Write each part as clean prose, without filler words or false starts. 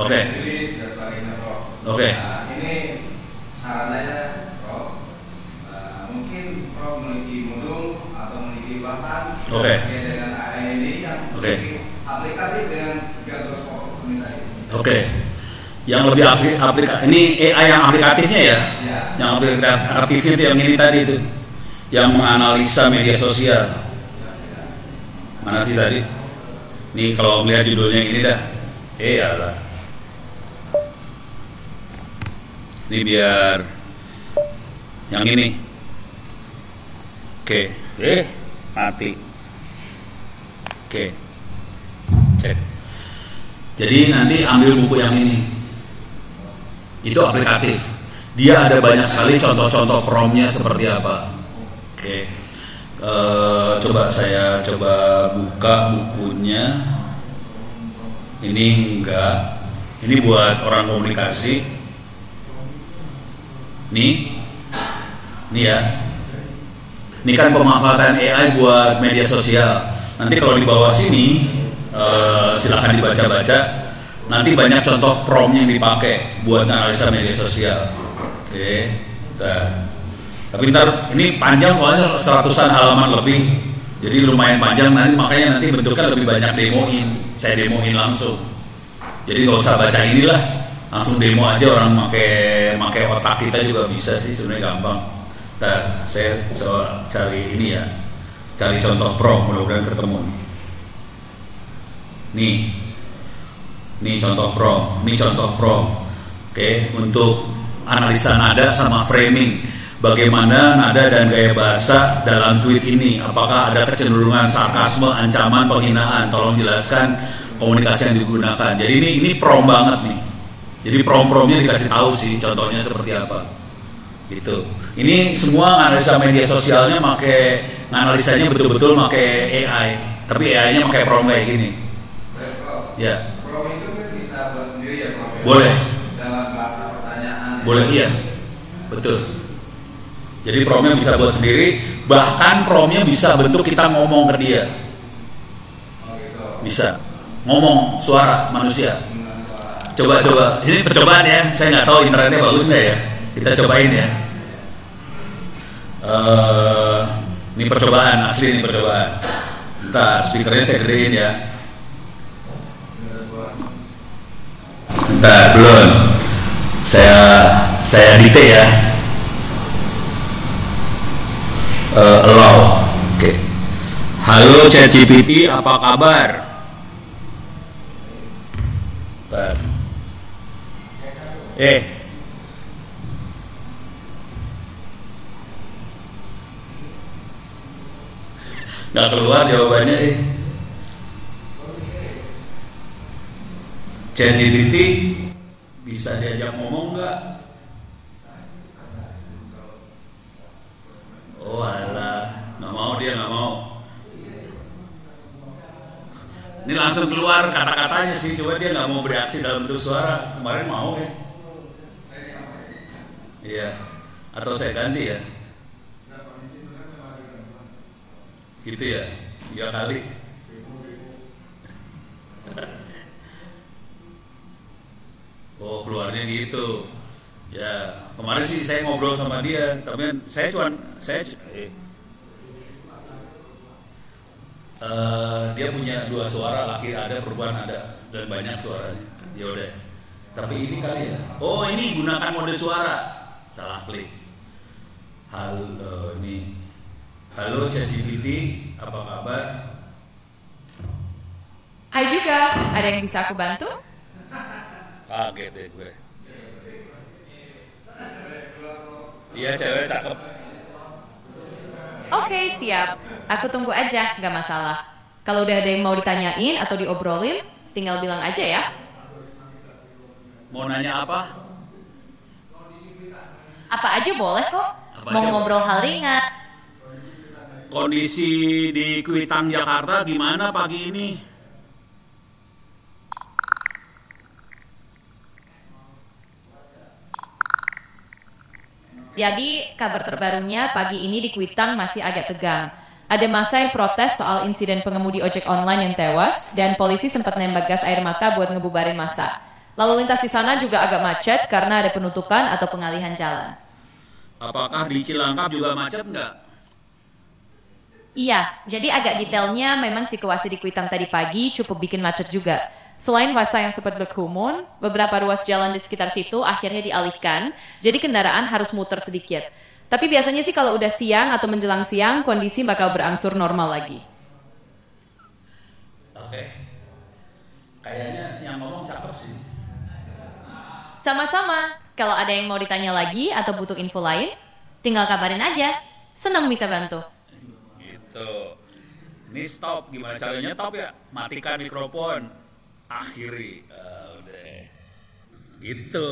Oke. rilis dan sebagainya, Prof. Oke. Nah, ini saran aja, Prof. Mungkin Prof memiliki mudung atau memiliki bahan terkait dengan AI ini yang aplikatif dengan tiga tos pokok permintaan ini. Oke. Yang lebih ini AI yang aplikatifnya ya? Yang aplikatifnya itu yang ini tadi itu, yang menganalisa media sosial. Mana sih tadi? Nih kalau melihat judulnya yang ini dah. Iyalah. Ini biar yang ini. Oke. Mati. Oke. Cek. Jadi nanti ambil buku yang ini. Itu aplikatif. Dia ada banyak sekali contoh-contoh promnya seperti apa. Oke. Coba saya buka bukunya. Ini enggak. Ini buat orang komunikasi. Nih ya. Ini kan pemanfaatan AI buat media sosial. Nanti kalau di bawah sini silahkan dibaca-baca. Nanti banyak contoh prompt yang dipakai buat analisa media sosial. Oke. Tapi ntar ini panjang soalnya 100-an halaman lebih. Jadi lumayan panjang, makanya nanti bentuknya lebih banyak demoin. Saya demoin langsung. Jadi nggak usah baca inilah, langsung demo aja, orang pakai otak kita juga bisa sih, sebenarnya gampang. Nah, saya coba cari ini ya, cari contoh prompt, mudah-mudahan ketemu nih. Nih contoh prompt. Oke, untuk analisa nada sama framing. Bagaimana nada dan gaya bahasa dalam tweet ini? Apakah ada kecenderungan sarkasme, ancaman, penghinaan? Tolong jelaskan komunikasi yang digunakan. Jadi ini prompt banget nih. Jadi prompt-promptnya dikasih tahu sih, contohnya seperti apa. Gitu. Ini semua analisa media sosialnya analisanya betul-betul pakai AI. Tapi AI-nya pakai prompt kayak gini. Ya. Prompt itu kan bisa buat sendiri ya, Prof. Boleh. Dalam bahasa pertanyaan. Boleh, iya. Betul. Jadi promnya bisa buat sendiri, bahkan promnya bisa bentuk kita ngomong ke dia. Bisa ngomong suara manusia. Coba. Ini percobaan ya. Saya nggak tahu internetnya bagus nggak ya. Kita cobain ya. Ini percobaan asli, ini percobaan. Bentar, speakernya saya gedein ya. Bentar, belum. Saya dite ya. Allow. Oke. Halo ChatGPT, apa kabar? Nggak keluar jawabannya. ChatGPT bisa diajak ngomong nggak? Oh alah, dia nggak mau. Ini langsung keluar kata-katanya sih, coba dia nggak mau bereaksi dalam bentuk suara. Kemarin mau ya? Iya. Atau saya ganti ya? Gitu ya? 3 kali. Oh keluarnya gitu. Ya, kemarin sih saya ngobrol sama dia, tapi dia punya 2 suara, laki ada, perempuan ada, dan banyak suaranya. Ya udah. Tapi ini kali ya. Oh, ini gunakan mode suara. Salah klik. Halo ChatGPT, apa kabar? Hai juga, ada yang bisa aku bantu? Kaget deh gue. Iya, cewek cakep. Oke, siap. Aku tunggu aja, gak masalah. Kalau udah ada yang mau ditanyain atau diobrolin, tinggal bilang aja ya. Mau nanya apa? Apa aja boleh kok. Mau ngobrol hal ringan. Kondisi di Kuitang, Jakarta gimana pagi ini? Jadi, kabar terbarunya pagi ini di Kuitang masih agak tegang. Ada massa yang protes soal insiden pengemudi ojek online yang tewas, dan polisi sempat nembak gas air mata buat ngebubarin massa. Lalu lintas di sana juga agak macet karena ada penutupan atau pengalihan jalan. Apakah di Cilangkap juga macet nggak? Iya, jadi agak detailnya memang situasi di Kuitang tadi pagi cukup bikin macet juga. Selain fase yang sempat berkerumun, beberapa ruas jalan di sekitar situ akhirnya dialihkan, jadi kendaraan harus muter sedikit. Tapi biasanya sih kalau udah siang atau menjelang siang, kondisi bakal berangsur normal lagi. Oke. Kayaknya yang ngomong cakep sih. Sama-sama, kalau ada yang mau ditanya lagi atau butuh info lain, tinggal kabarin aja. Senang bisa bantu. Tuh, ini stop. Gimana caranya stop ya? Matikan mikrofon. Akhiri. Udah. Gitu.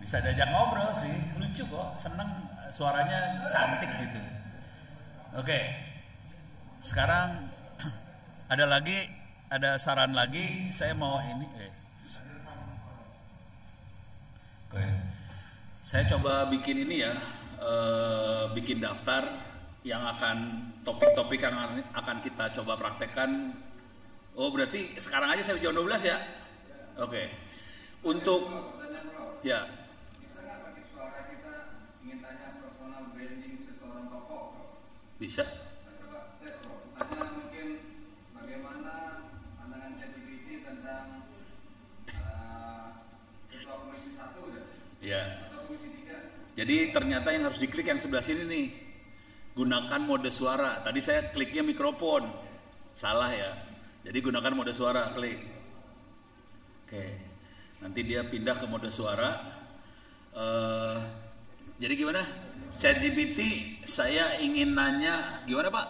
Bisa diajak ngobrol sih. Lucu kok. Seneng. Suaranya cantik gitu. Oke. Sekarang ada saran lagi. Saya mau ini. Oke. Saya coba bikin ini ya. Bikin daftar yang akan topik-topik yang akan kita coba praktekkan. Oh, berarti sekarang aja sampai jam 12 ya? Oke. Untuk ya. Bisa nggak pakai suara kita ingin tanya personal branding seseorang tokoh? Bisa. Coba tes, tanya mungkin bagaimana pandangan ChatGPT tentang ketua komisi 1 ya? Atau komisi 3. Jadi ternyata yang harus diklik yang sebelah sini nih. Gunakan mode suara. Tadi saya kliknya mikrofon. Salah ya. Jadi gunakan mode suara, klik. Oke. Nanti dia pindah ke mode suara. Jadi gimana? ChatGPT, saya ingin nanya, gimana Pak?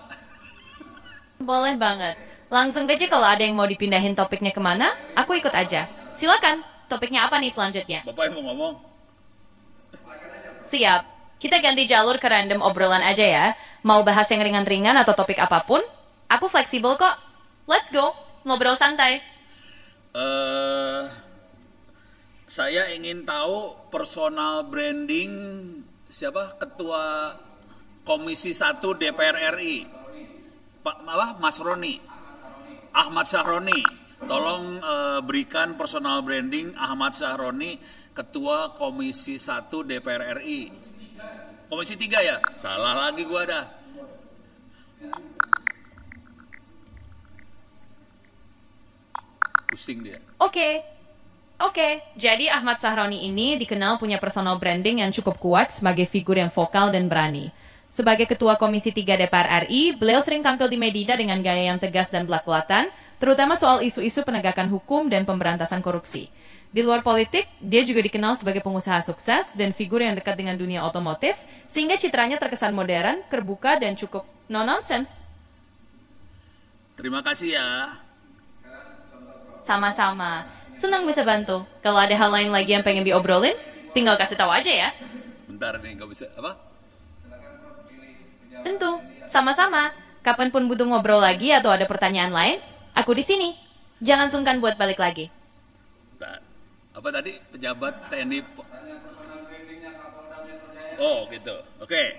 Boleh banget. Langsung aja kalau ada yang mau dipindahin topiknya kemana, aku ikut aja. Silakan, topiknya apa nih selanjutnya? Bapak yang mau ngomong? Siap. Kita ganti jalur ke random obrolan aja ya. Mau bahas yang ringan-ringan atau topik apapun, aku fleksibel kok. Let's go, ngobrol santai. Saya ingin tahu personal branding siapa ketua Komisi 1 DPR RI, Pak Mas Roni, Ahmad Sahroni. Tolong berikan personal branding Ahmad Sahroni, ketua Komisi 1 DPR RI. Komisi 3 ya? Salah lagi gua dah. Pusing dia. Oke. Jadi Ahmad Sahroni ini dikenal punya personal branding yang cukup kuat sebagai figur yang vokal dan berani. Sebagai ketua Komisi 3 DPR RI, beliau sering tampil di media dengan gaya yang tegas dan belak-belakan, terutama soal isu-isu penegakan hukum dan pemberantasan korupsi. Di luar politik, dia juga dikenal sebagai pengusaha sukses dan figur yang dekat dengan dunia otomotif, sehingga citranya terkesan modern, terbuka, dan cukup no-nonsense. Terima kasih ya. Sama-sama. Senang bisa bantu. Kalau ada hal lain lagi yang pengen diobrolin, tinggal kasih tahu aja ya. Bentar nih, nggak bisa apa? Tentu, sama-sama. Kapanpun butuh ngobrol lagi atau ada pertanyaan lain, aku di sini. Jangan sungkan buat balik lagi. Apa tadi pejabat TNI? Oh gitu. Oke.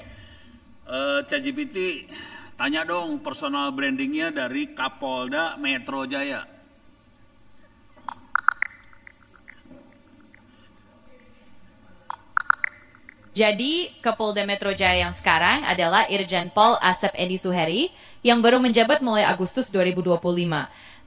ChatGPT tanya dong personal brandingnya dari Kapolda Metro Jaya. Jadi, Kapolda Metro Jaya yang sekarang adalah Irjen Pol Asep Edi Suheri yang baru menjabat mulai Agustus 2025.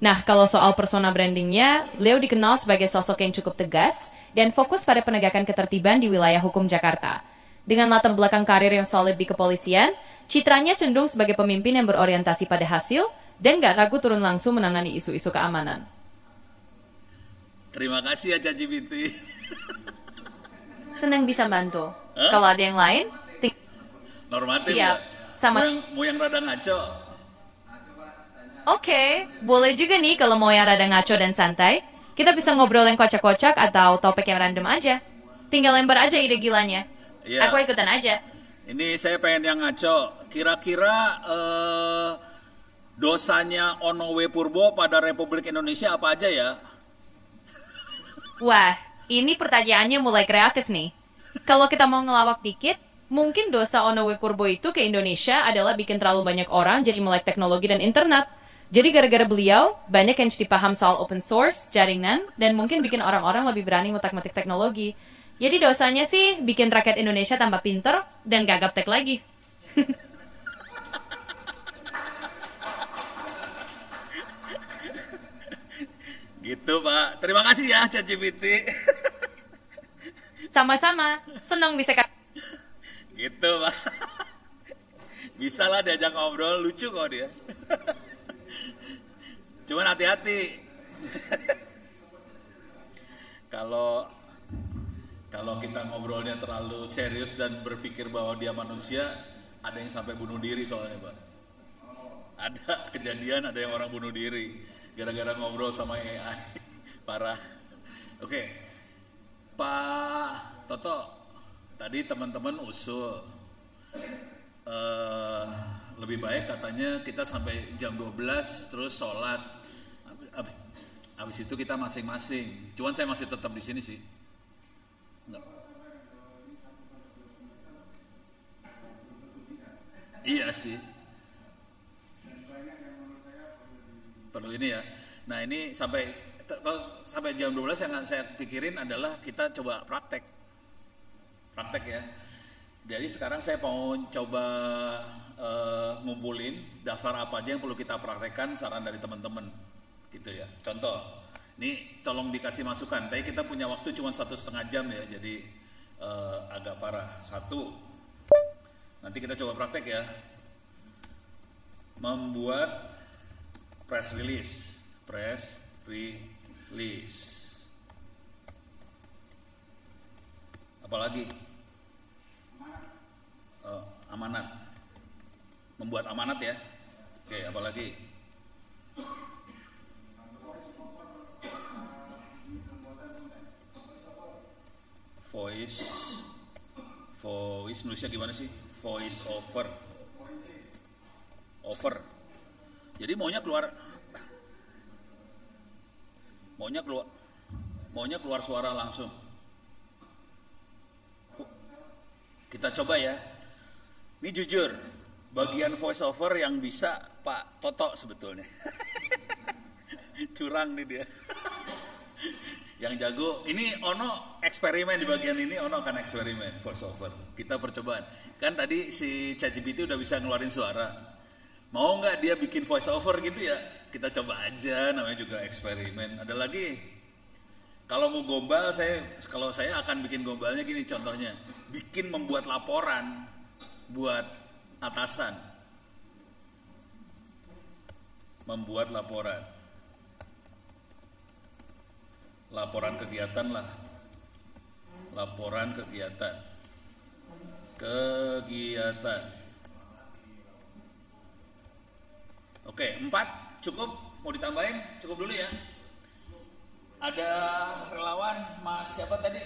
Nah, kalau soal persona brandingnya, beliau dikenal sebagai sosok yang cukup tegas dan fokus pada penegakan ketertiban di wilayah hukum Jakarta. Dengan latar belakang karir yang solid di kepolisian, citranya cenderung sebagai pemimpin yang berorientasi pada hasil dan gak ragu turun langsung menangani isu-isu keamanan. Terima kasih ya ChatGPT. Senang bisa bantu. Kalau ada yang lain, normatif siap. Ya? Mau yang rada ngaco. Oke, boleh juga nih kalau mau yang rada ngaco dan santai. Kita bisa ngobrol yang kocak-kocak atau topik yang random aja. Tinggal lembar aja ide gilanya. Ya. Aku ikutan aja. Ini saya pengen yang ngaco. Kira-kira dosanya Onowe Purbo pada Republik Indonesia apa aja ya? Wah, ini pertanyaannya mulai kreatif nih. Kalau kita mau ngelawak dikit, mungkin dosa Onowe Purbo itu ke Indonesia adalah bikin terlalu banyak orang jadi melek teknologi dan internet. Jadi gara-gara beliau, banyak yang jadi paham soal open source, jaringan, dan mungkin bikin orang-orang lebih berani ngutak-ngatik teknologi. Jadi dosanya sih bikin rakyat Indonesia tambah pinter dan gak gaptek lagi. Gitu Pak, terima kasih ya ChatGPT. Sama-sama, senang bisa Gitu Pak. Bisa lah diajak ngobrol, lucu kok dia. Cuman hati-hati. Kalau kita ngobrolnya terlalu serius dan berpikir bahwa dia manusia, ada yang sampai bunuh diri soalnya Pak. Ada kejadian, ada yang orang bunuh diri gara-gara ngobrol sama AI. Parah. Oke. Pak Toto, tadi teman-teman usul lebih baik katanya kita sampai jam 12 terus sholat. Habis itu kita masing-masing. Cuman saya masih tetap di sini sih. Enggak. Iya sih. Perlu ini ya. Nah ini sampai jam 12 yang saya pikirin adalah kita coba praktek ya. Jadi sekarang saya mau coba ngumpulin daftar apa aja yang perlu kita praktekkan, saran dari teman-teman gitu ya. Contoh, ini tolong dikasih masukan. Tapi kita punya waktu cuma 1,5 jam ya, jadi agak parah. 1, nanti kita coba praktek ya. Membuat press release. Apalagi? Amanat. Membuat amanat ya. Oke, apalagi? Voice nulisnya gimana sih? Voice over. Jadi maunya keluar suara langsung. Kita coba ya. Ini jujur, bagian voice over yang bisa Pak Toto sebetulnya. Curang nih dia. Yang jago, ini Ono eksperimen di bagian ini, Ono akan eksperimen voice over. Kita percobaan. Kan tadi si ChatGPT udah bisa ngeluarin suara. Mau nggak dia bikin voice over gitu ya? Kita coba aja, namanya juga eksperimen. Ada lagi, kalau mau gombal, kalau saya akan bikin gombalnya gini contohnya. Bikin membuat laporan buat atasan. Membuat laporan kegiatan lah. Laporan kegiatan. Oke, 4 cukup, mau ditambahin? Cukup dulu ya. Ada relawan Mas siapa tadi?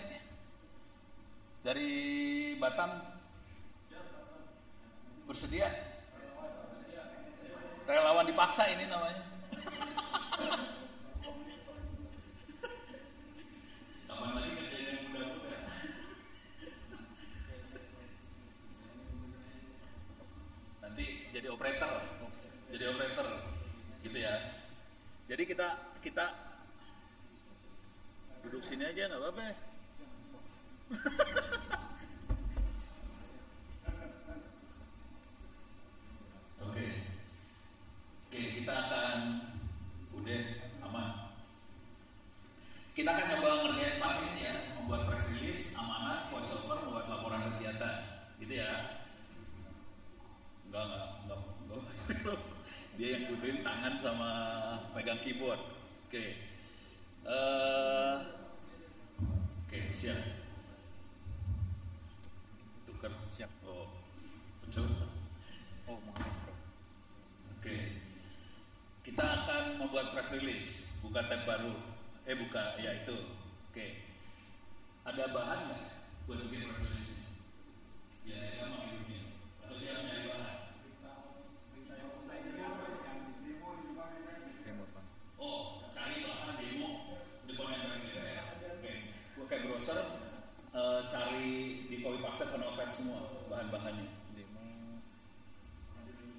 Dari Batam bersedia? Relawan dipaksa ini namanya. Kapan lagi kerjaan yang muda-muda? Nanti jadi operator gitu ya. Jadi kita duduk sini aja nggak apa-apa. Oke, kita akan udah aman. Kita akan coba ngerjain 4 ini ya, membuat press release, amanat, voice over, membuat laporan kegiatan, gitu ya. Enggak. Dia yang butuhin tangan sama pegang keyboard. Oke, siap. Tukar. Siap. Coba. Makasih bro. Oke. Kita akan membuat press release. Buka tab baru. Buka, ya itu. Oke. Ada bahan nggak buat bikin press release-nya? Biar dia gampang hidupnya. Atau dia harus nyari bahan? Cari bahan demo deponen dari DPR. Oke, gue kayak browser cari di copy paste ke Notepad semua bahan-bahannya.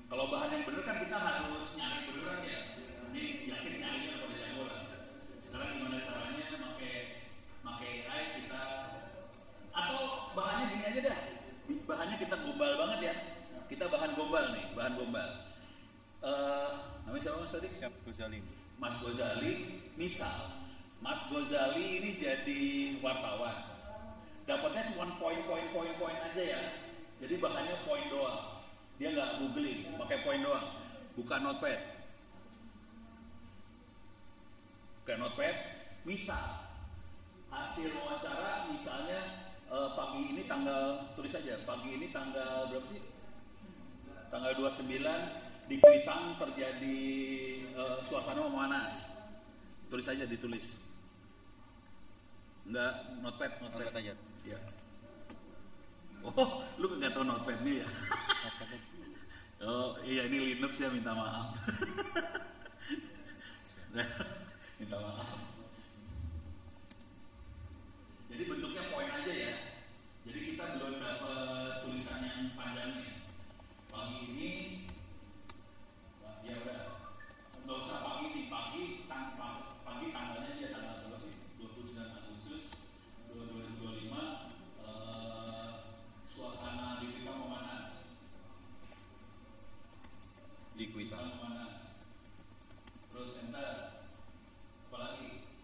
Kalau bahan yang bener kan kita harus nyari beneran ya. Ghazali. Mas Ghazali, misal Mas Ghazali ini jadi wartawan, dapatnya cuma poin aja ya. Jadi bahannya poin doang. Dia nggak googling, pakai poin doang. Buka notepad. Misal hasil wawancara, misalnya pagi ini tulis aja, pagi ini tanggal berapa sih? Tanggal 29 di Kuitang terjadi suasana memanas. Tulis aja, ditulis. Enggak, notepad aja. Iya. Oh, lu nggak tahu notepadnya ya? Oh iya, ini Linux ya, minta maaf. Minta maaf. Jadi bentuknya poin aja ya. Jadi kita belum dapat tulisan yang panjangnya. Pagi ini, ya udah, nggak usah pagi ini. Pagi tanggalnya dia tanggal berapa sih? 29 Agustus 2025. Suasana di Kuitang memanas. Terus enter. Apalagi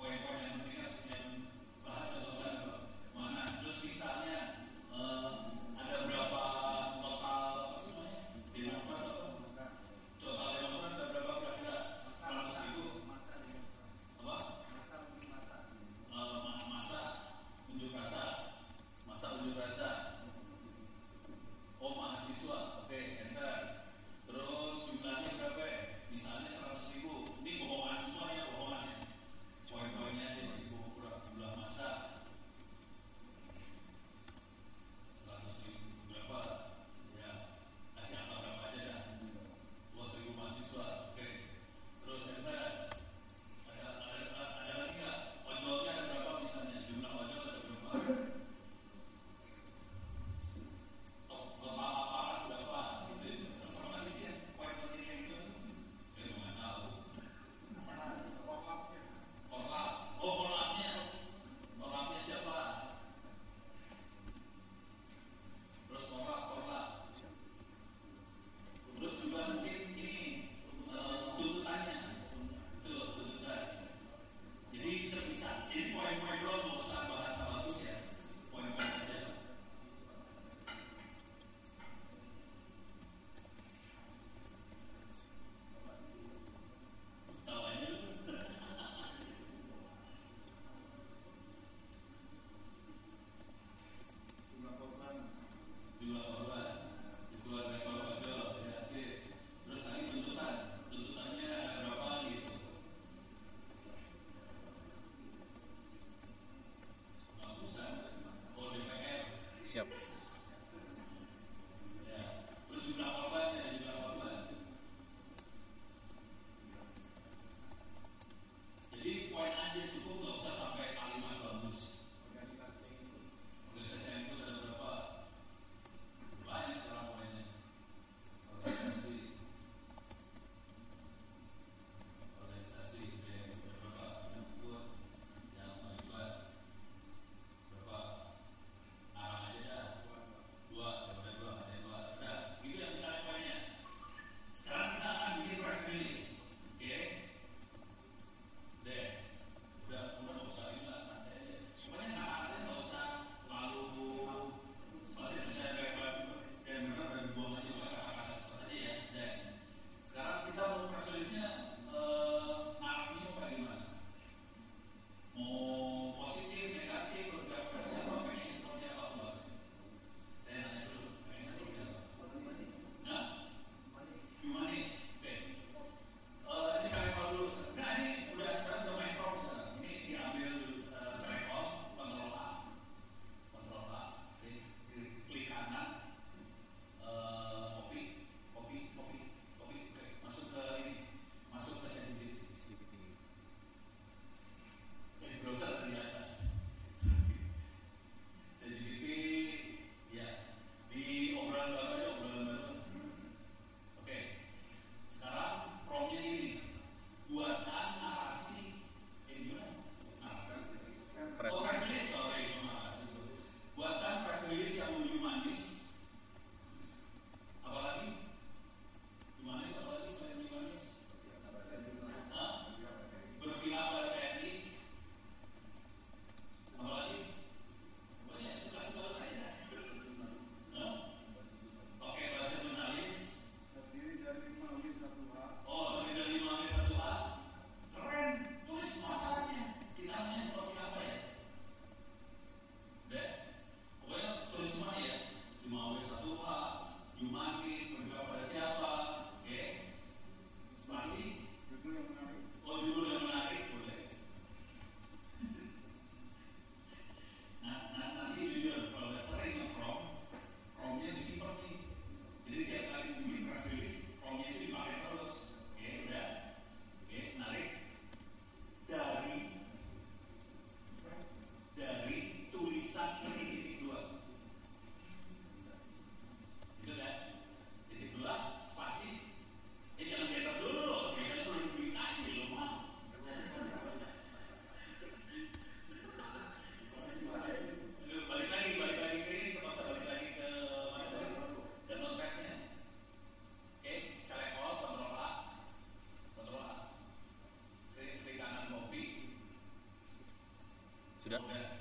Sudah? Udah.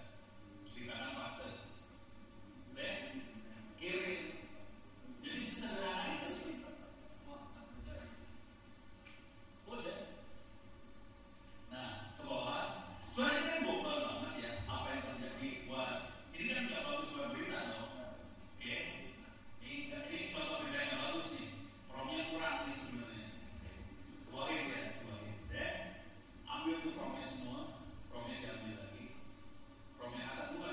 Kiri kanan paste. Udah. Kirim. Jadi sesederhana itu sih. Udah. Nah, ke bawah. Soalnya ini kan global banget ya. Apa yang terjadi buat ini kan nggak bagus buat berita dong. Oke. Ini contoh berita yang bagus nih. Promnya kurang nih sebenarnya. Kebawahin ya, kebawahin. Deh. Ambil tuh promnya semua. Promnya diambil lagi. Promnya atas, bukan.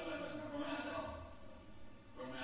Promnya atas. Promnya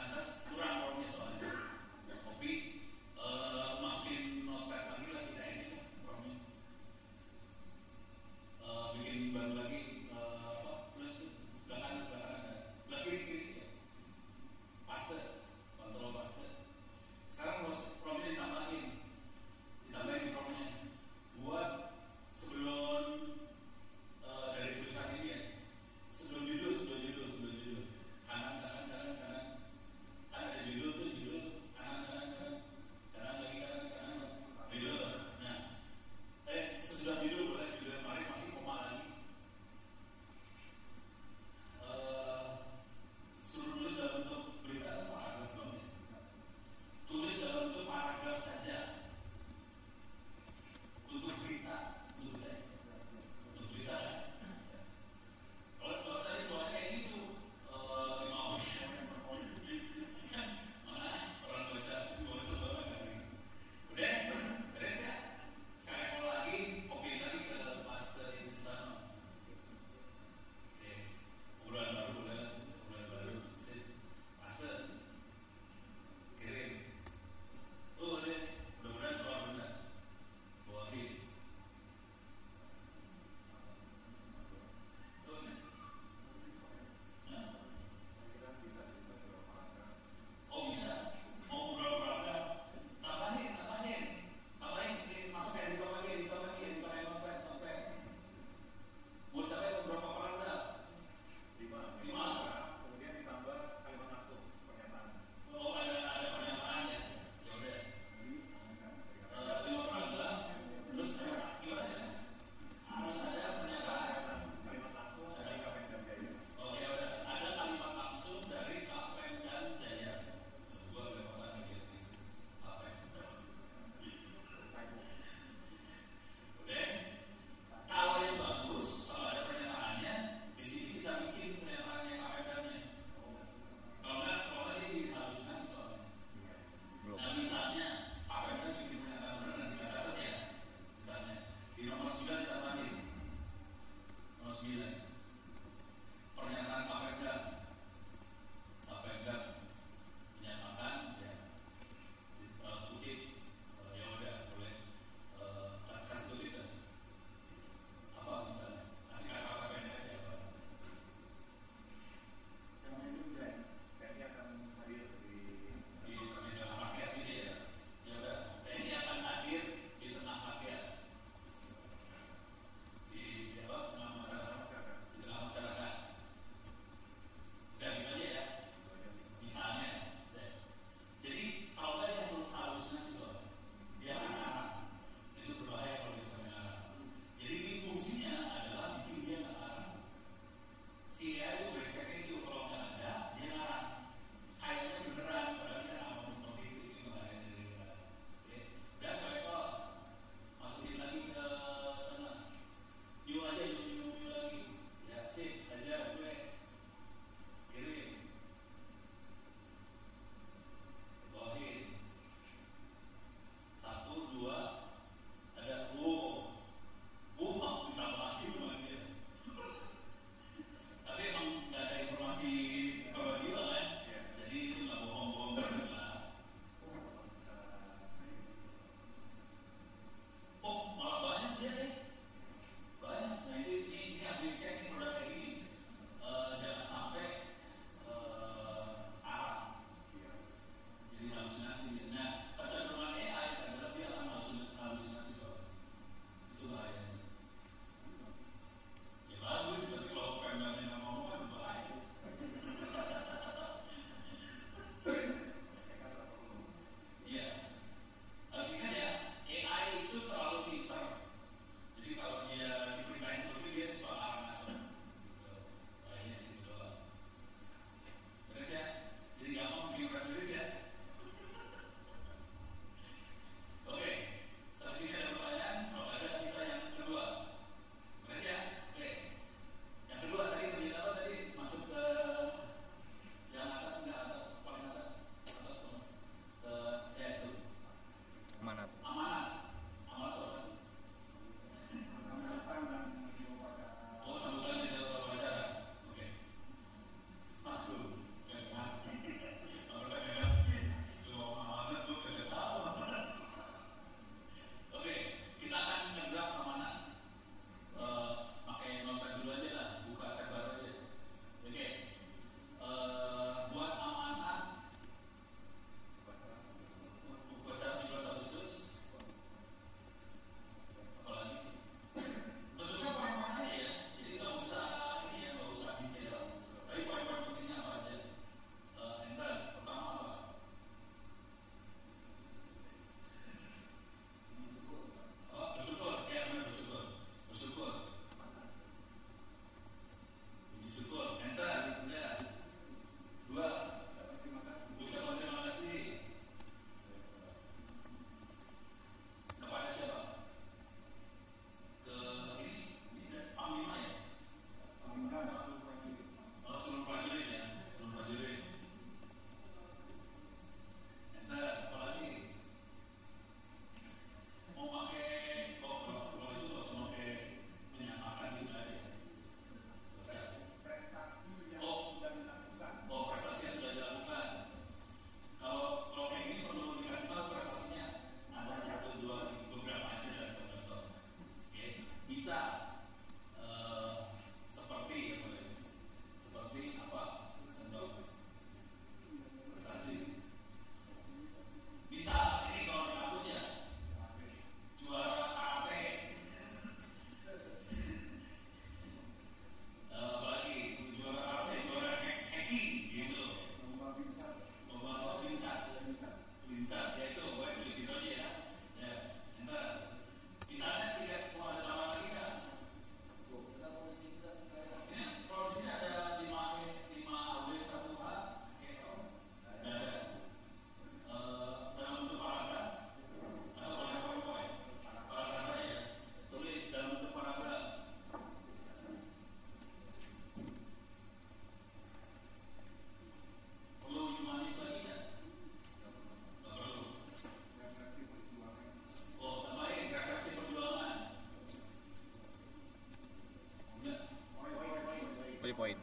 poin.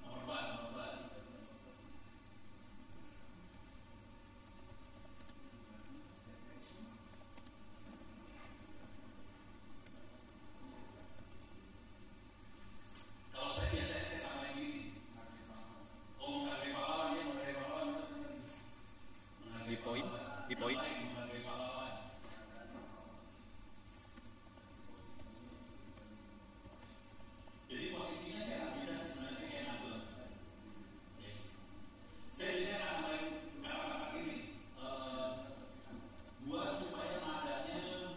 Nomor 4. Kalau saya biasanya saya tambahin gini. Menghargai pahlawan, dia menghargai pahlawan. Di poin. Menghargai pahlawan. Jadi posisinya saya ambil sebenarnya kayak Nabil. Saya biasanya akan nambahin kata-kata ini buat supaya nadanya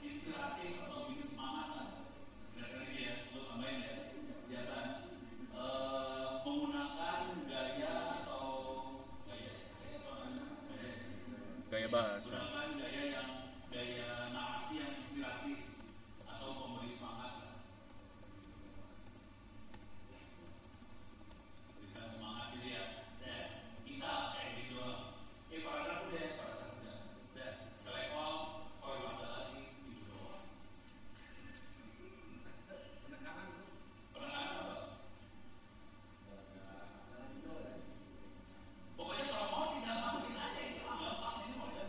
inspiratif atau bikin semangat lah. Kira-kira gitu ya, lo tambahin ya di atas menggunakan gaya atau Gaya bahasa. menggunakan gaya narasi yang inspiratif atau memberi semangat lah. Berikan semangat gitu ya. Bisa kayak gitu doang. Paragraf udah. Select all, or masalah lagi gitu doang. Penekanan apa? Pokoknya kalau mau tinggal masukin aja itu gampang ini mau ya.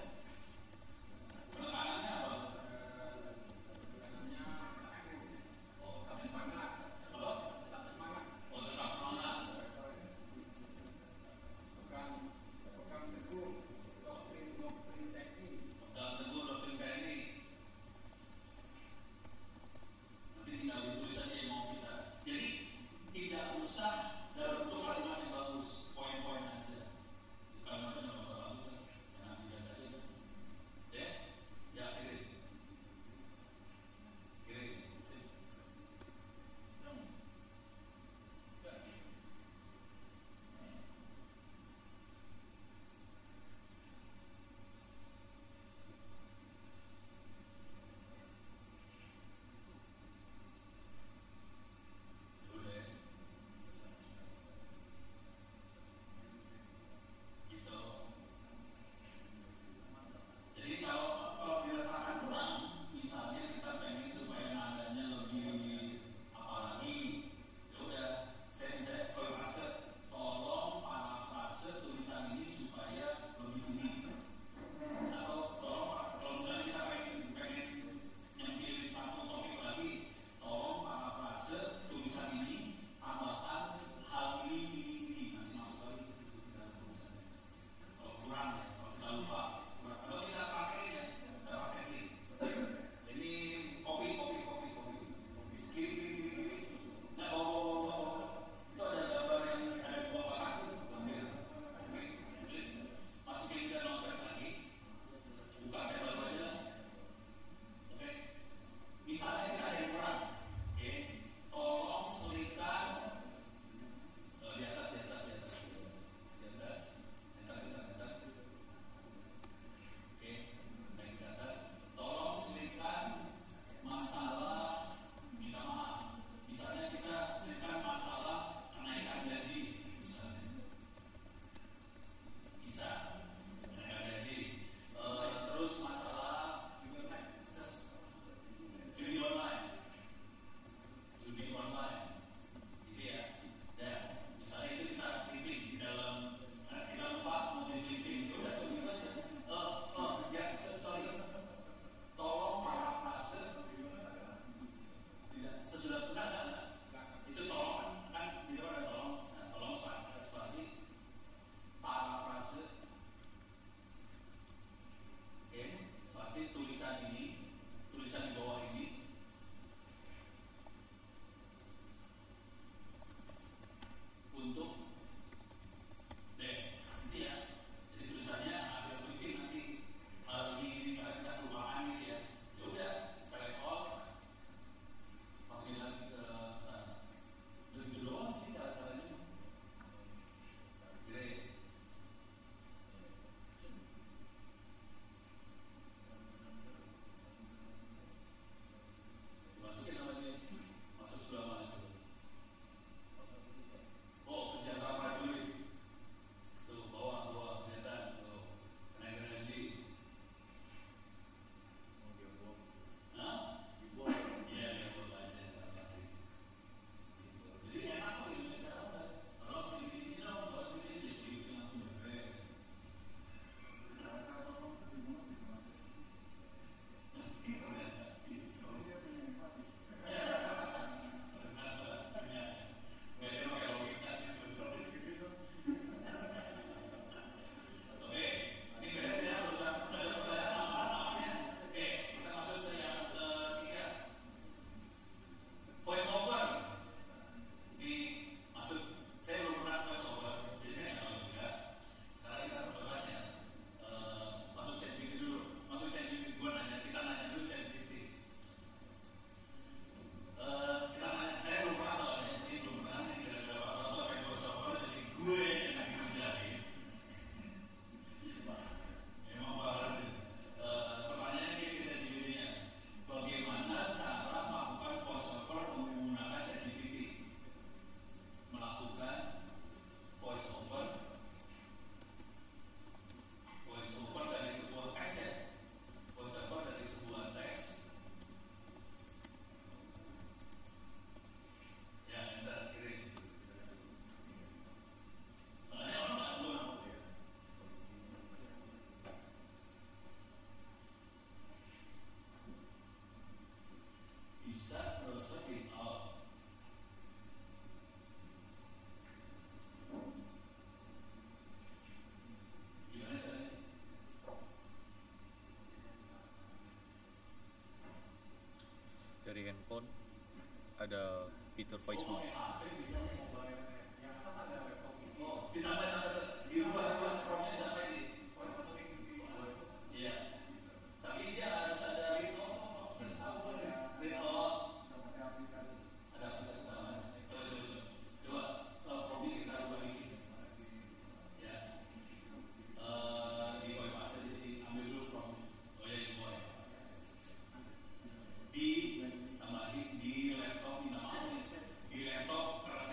fitur voice mode. Ditambah dirubah promnya ditambah di. Iya. Tapi dia harus ada remote. Ada aplikasi tambahan. Coba promnya kita ubah dikit. Ya. Di voice pas jadi ambil dulu promnya. Oh ya di voice. Di tambahin di laptop minta maaf di laptop keras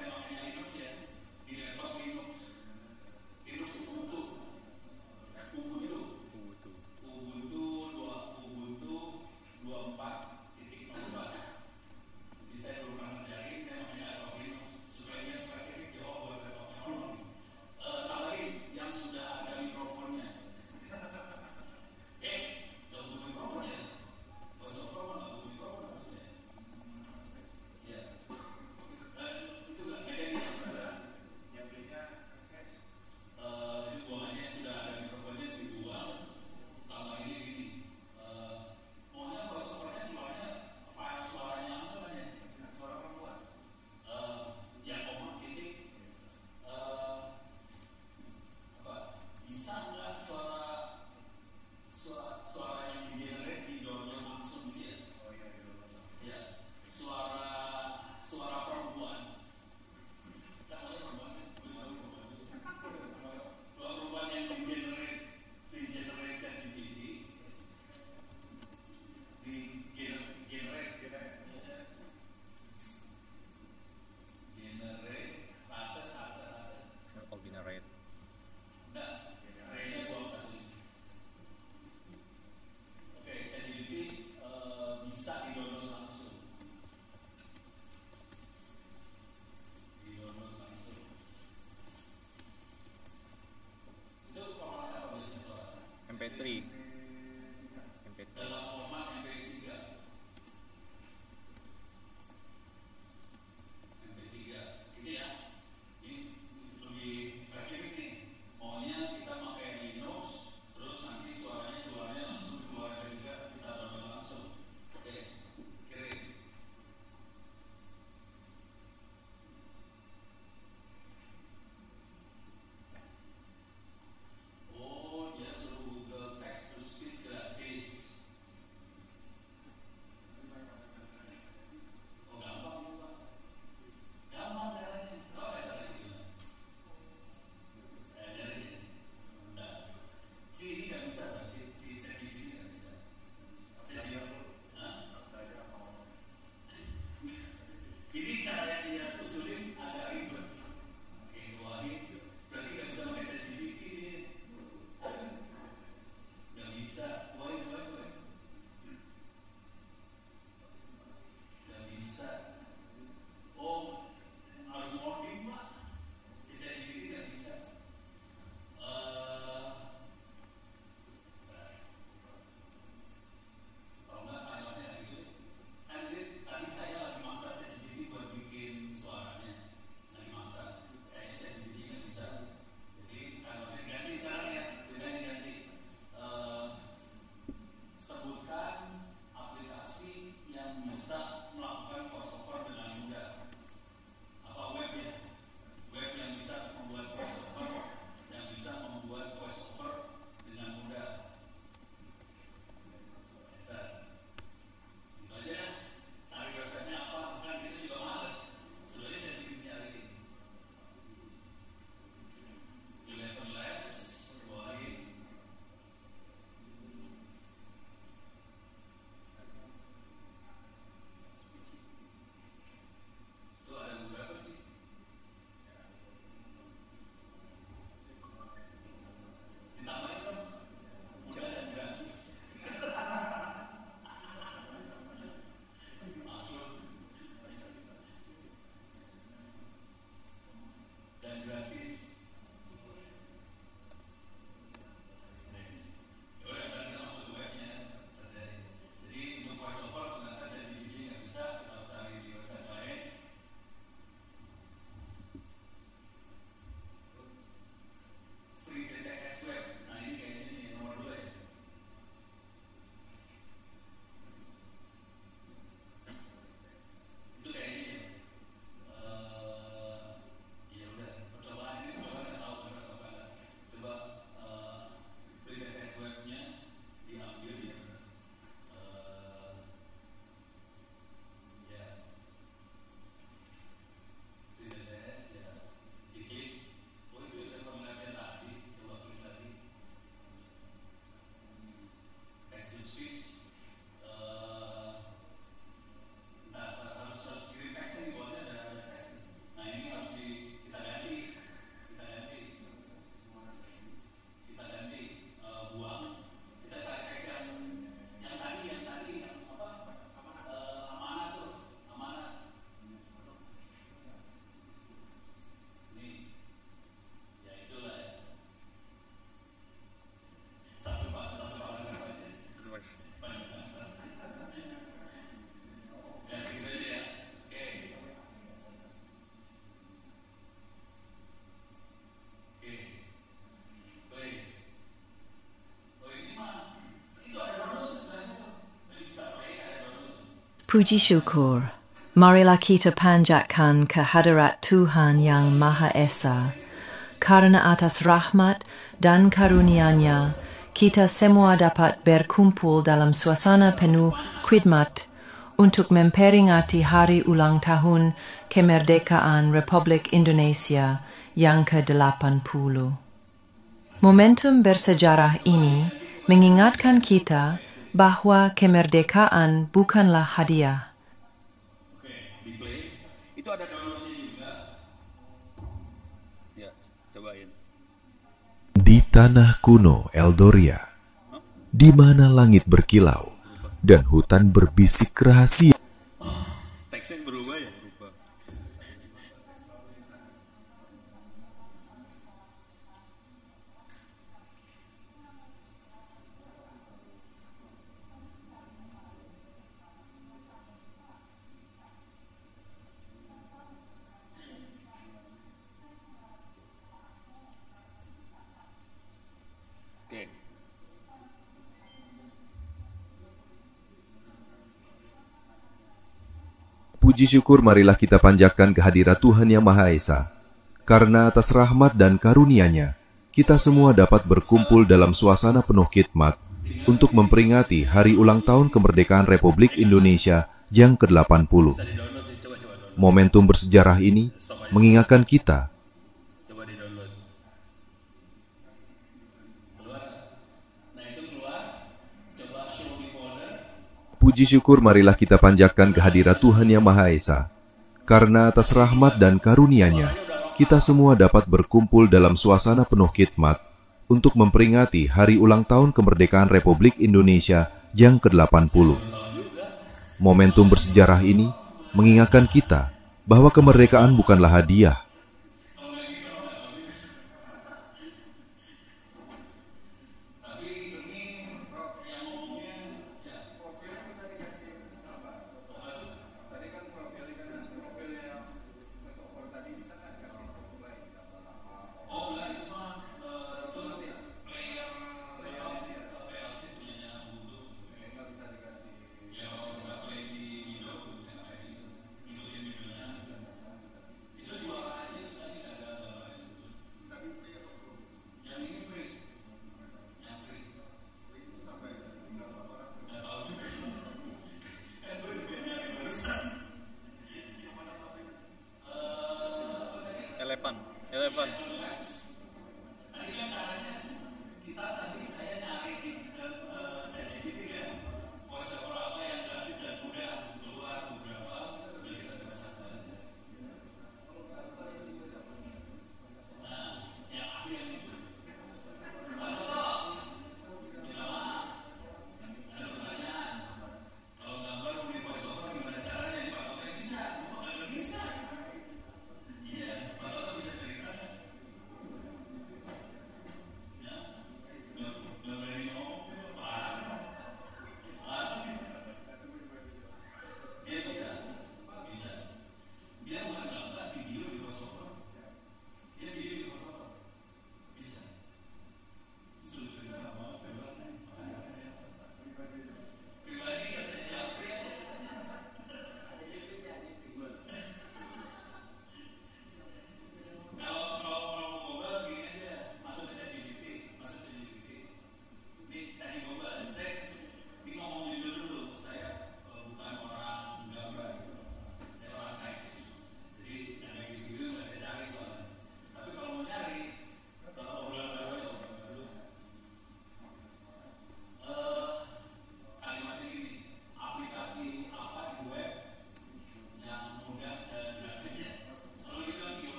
Puji syukur, marilah kita panjatkan kehadirat Tuhan Yang Maha Esa, karena atas rahmat dan karunia-Nya, kita semua dapat berkumpul dalam suasana penuh khidmat untuk memperingati hari ulang tahun kemerdekaan Republik Indonesia yang ke-80. Momentum bersejarah ini mengingatkan kita bahwa kemerdekaan bukanlah hadiah. Oke, di play. Itu ada downloadnya juga. Ya, cobain. Di tanah kuno Eldoria, di mana langit berkilau dan hutan berbisik rahasia. Teksnya berubah ya, berubah. Oke. Puji syukur marilah kita panjatkan kehadirat Tuhan Yang Maha Esa. Karena atas rahmat dan karunia-Nya, kita semua dapat berkumpul dalam suasana penuh khidmat untuk memperingati hari ulang tahun kemerdekaan Republik Indonesia yang ke-80. Momentum bersejarah ini mengingatkan kita Coba di download. Puji syukur marilah kita panjatkan kehadirat Tuhan Yang Maha Esa. Karena atas rahmat dan karunia-Nya, kita semua dapat berkumpul dalam suasana penuh khidmat untuk memperingati hari ulang tahun kemerdekaan Republik Indonesia yang ke-80. Momentum bersejarah ini mengingatkan kita bahwa kemerdekaan bukanlah hadiah. Eleven.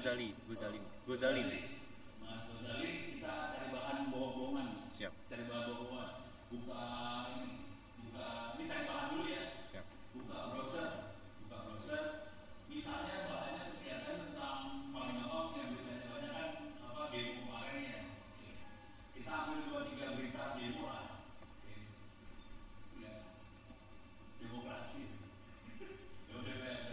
Gozali. Mas Gozali, kita cari bahan bohong-bohongan. Siap. Cari bahan bohongan. Buka ini cari bahan dulu ya. Siap. Buka browser. Misalnya bahannya kegiatan tentang paling gampang yang beritanya banyak kan demo kemarin ya. Kita ambil 2-3 berita demo lah. Ya. Demokrasi. Ya udah.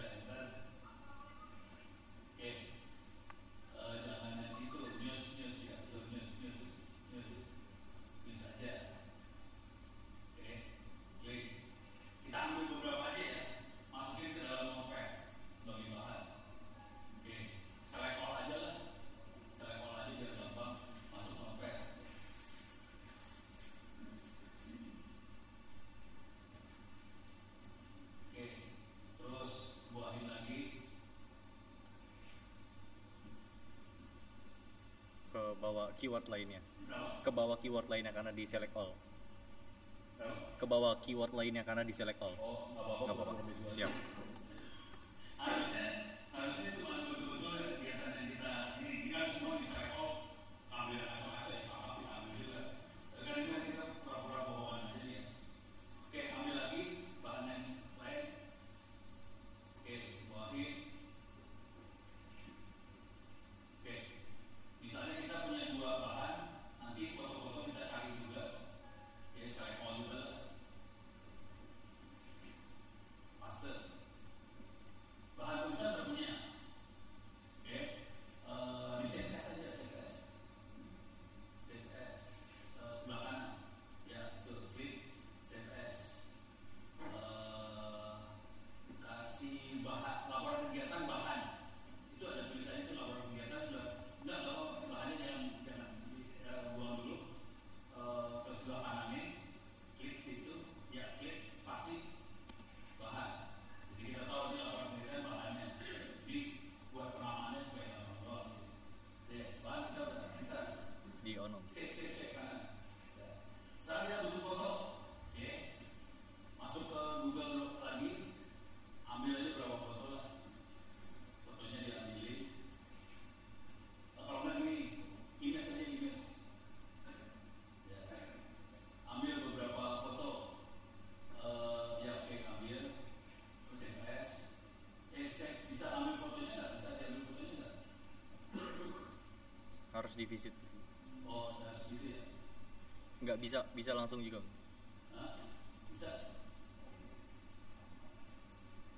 Jangan yang itu news ya, news aja. Klik. Kita ambil beberapa aja ya, masukin ke dalam notepad sebagai bahan. Select all aja lah. Select all aja biar gampang masuk notepad. Terus buahin lagi. Ke bawah keyword lainnya. Ke bawah keyword lainnya karena di select all. Ke bawah keyword lainnya karena di select all. Oh, nggak apa-apa. Siap. Harusnya cuma betul-betul kegiatan yang kita ini kan semua di select all. Ambil macam-macam ya, sama kita ambil juga. Kan ini kita pura-pura bohongan aja ya. Ambil lagi bahan yang lain. Buahin. Misalnya kita punya 2 bahan, nanti foto-foto kita cari juga. Select all juga lah. Paste. Bahan tulisan udah punya. Di save as aja, save as. Sebelah kanan. Ya, itu klik save as. Kasih bahan, laporan kegiatan bahan. Itu ada tulisannya itu laporan kegiatan sudah. Enggak apa-apa, bahannya jangan buang dulu. Ke sebelah kanannya, klik situ, ya klik spasi bahan. Jadi kita tahu ini laporan kegiatan bahannya. Jadi buat penamaannya supaya gampang doang. Bahan kita udah enter Di onom. Save kanan. Sekarang kita butuh foto. Masuk ke Google lagi, ambil aja berapa foto lah. Fotonya diambilin. Kalau nggak gini, image aja image. Ambil beberapa foto. Ambil. Save as. Save bisa ambil fotonya nggak? Bisa diambil fotonya nggak? Harus di visit. Oh, harus gitu ya? Nggak bisa langsung juga. Bisa.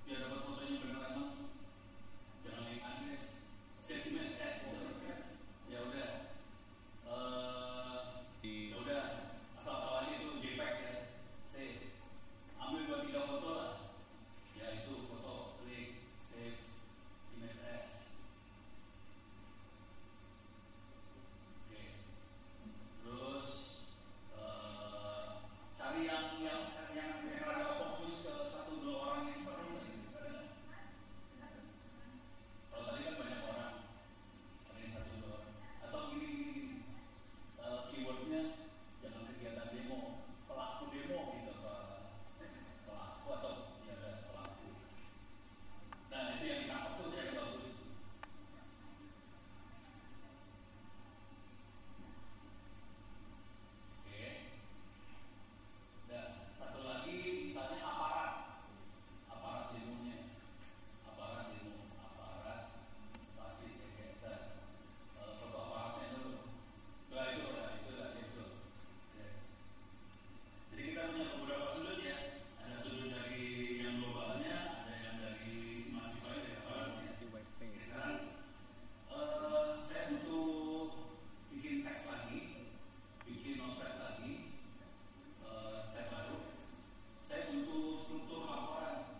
Biar dapat fotonya beneran langsung. Jangan link address. Save image as folder. Ya udah. Ya udah. Asal tahu aja itu JPEG ya. Save. Ambil 2-3 foto lah. Ya itu foto. Klik save image as. Terus cari yang rada fokus ke 1-2 orang yang seru lagi. Kalau tadi kan banyak orang, ada yang 1-2 orang. Atau gini. Keywordnya jangan kegiatan demo, pelaku demo gitu, pelaku atau ya ada pelaku. Nah itu yang ditangkap tuh yang bagus. Dan satu lagi misalnya aparat demonya, pasti kita foto aparatnya dulu. Itu. Jadi kita punya beberapa sudut ya. Ada sudut dari yang globalnya, ada yang dari si mahasiswa dari aparatnya. Sekarang saya butuh bikin teks lagi, bikin notepad lagi. Tab baru. Saya butuh struktur laporan.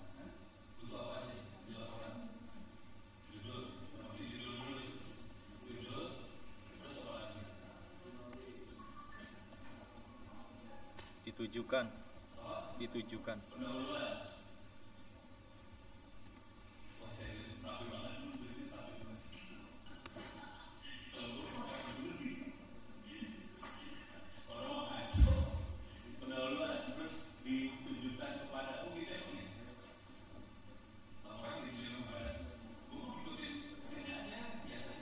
Butuh apa aja? Di laporan. Judul. Masih judul dulu. Judul. Terus apa lagi? Ditujukan. Pendahuluan. Wah saya rapi banget nulisin satu. Kalau gue pakai dulu nih. Orang mau ngaco. Pendahuluan terus ditujukan kepada gitu ya. Laporan ditujukan kepada. Gue mau ikutin sini aja biasa.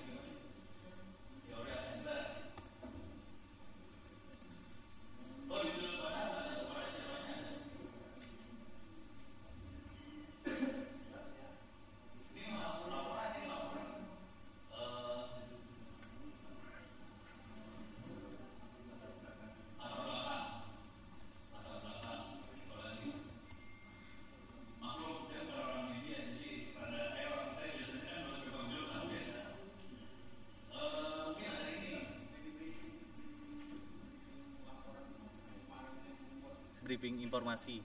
sweeping informasi.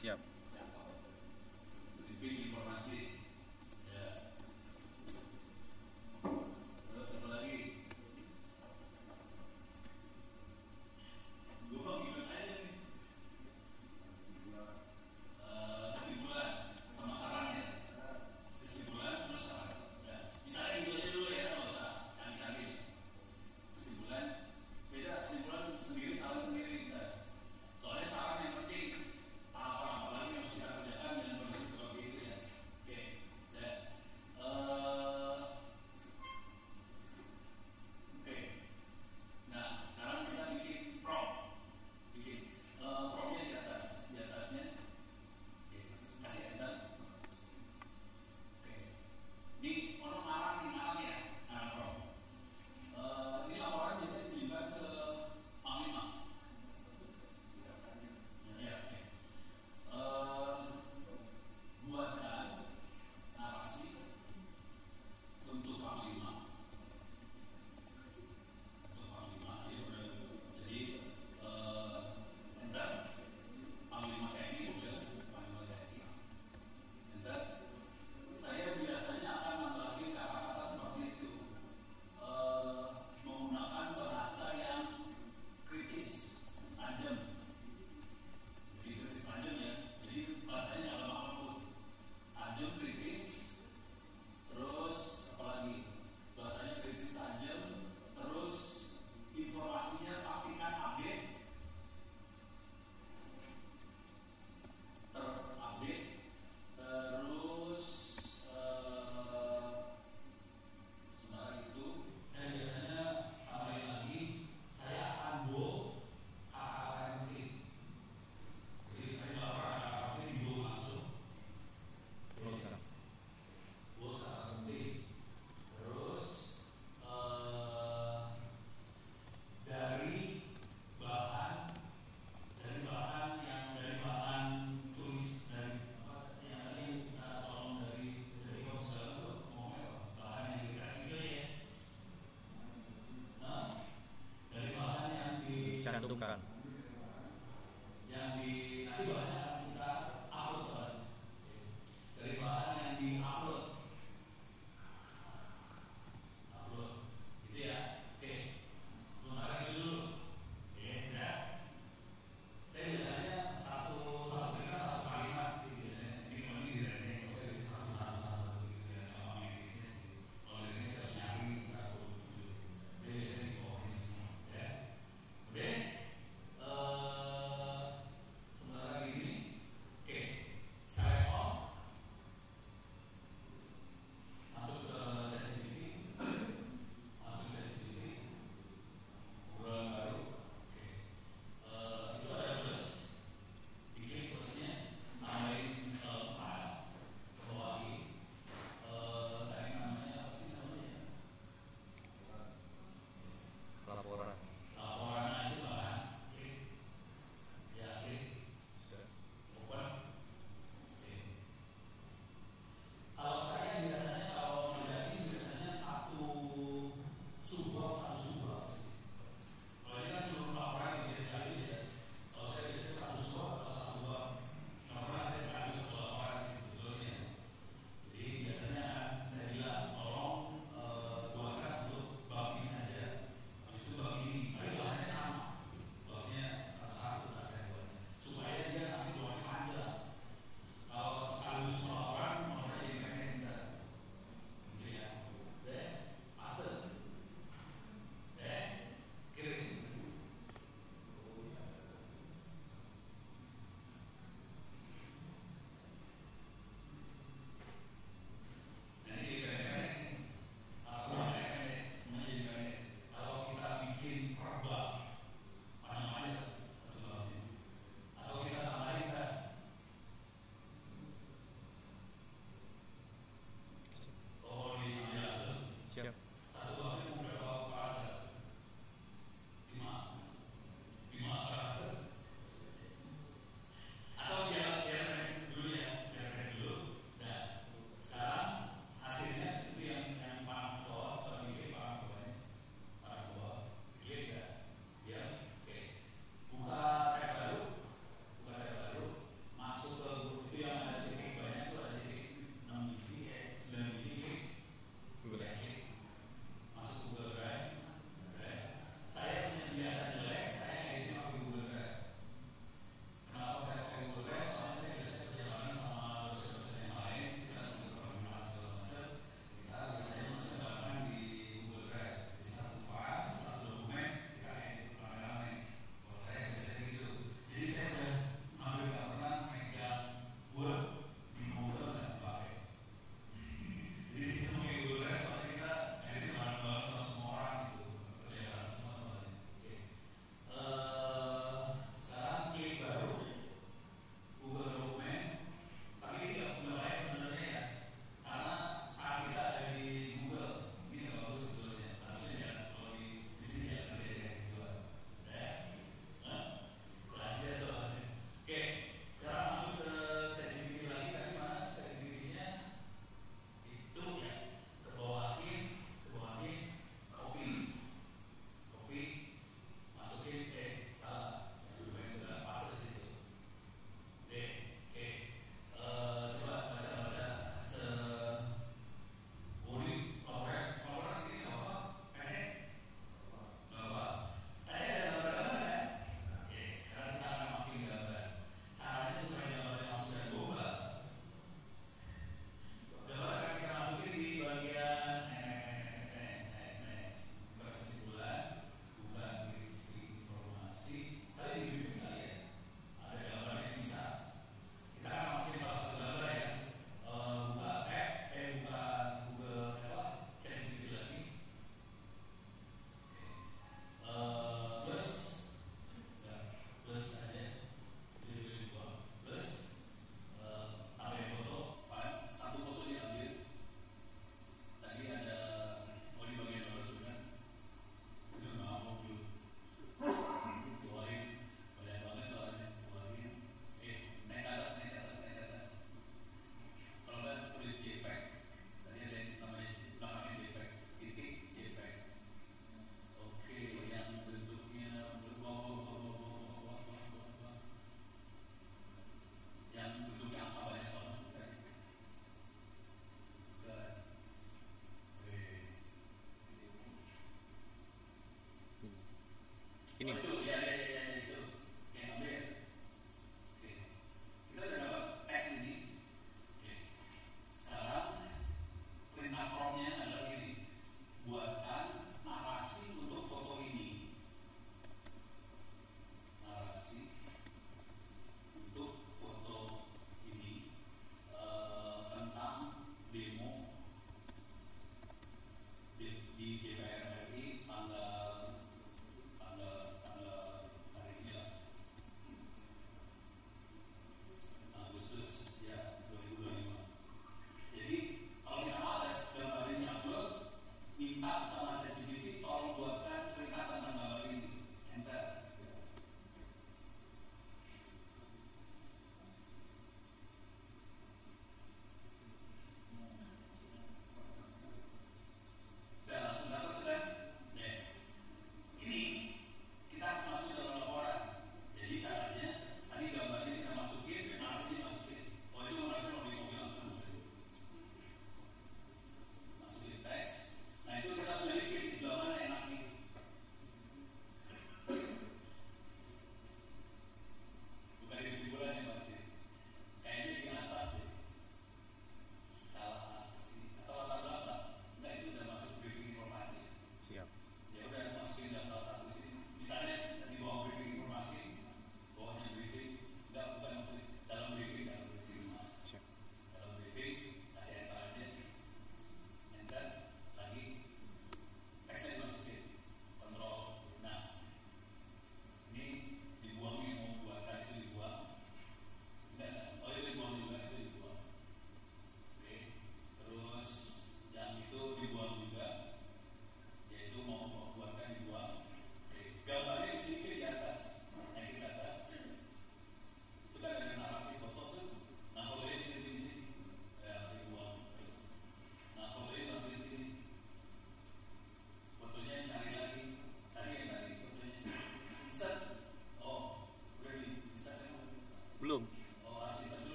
Siap. Sweeping informasi. Ya. Terus apa lagi? Gue gimana aja nih? Kesimpulan sama sarannya. Kesimpulan terus saran. Ya. Misalnya gitu aja dulu ya, nggak usah cari-cari. Kesimpulan beda, kesimpulan sendiri saran sendiri. Nah, soalnya saran yang penting apa lagi yang harus kita kerjakan dengan kondisi seperti itu ya. Oke. Ya. Oke. Nah, sekarang kita bikin promnya di atasnya. Oke. Kasih enter. Oke. Ini orang marah ya, prom. Ini laporan biasanya dilibat ke Panglima. Ya, oke. Buatkan narasi untuk Panglima. Jadi enter Panglima TNI, Panglima TNI. Enter. Saya biasanya akan nambahin kata-kata seperti itu, menggunakan bahasa yang kritis, tajam. Jadi kritis tajam ya. Jadi bahasanya dalam apapun, tajam, kritis. Terus apalagi bahasanya kritis, tajam. Terus informasinya pastikan update, terupdate. Terus sementara itu saya biasanya tambahin lagi, saya akan bold kata-kata yang penting. Jadi tadi laporan kata-kata penting di bold langsung. Bold kata penting. Terus dari bahan tulis dari yang tadi kita colong dari segala itu bahan yang dikasih juga ya. Nah, dari bahan yang Cantumkan. nanti bahannya akan kita upload soalnya. Dari bahan yang di-upload gitu ya. Oke, sementara itu dulu. Oke, udah. Saya biasanya satu kalimat sih biasanya. Ini kalau ini dari saya satu gitu ya. Kalau ini sih, kalau ini saya harus nyari berapa. Saya biasanya di bawah ini semua. Ya, udah.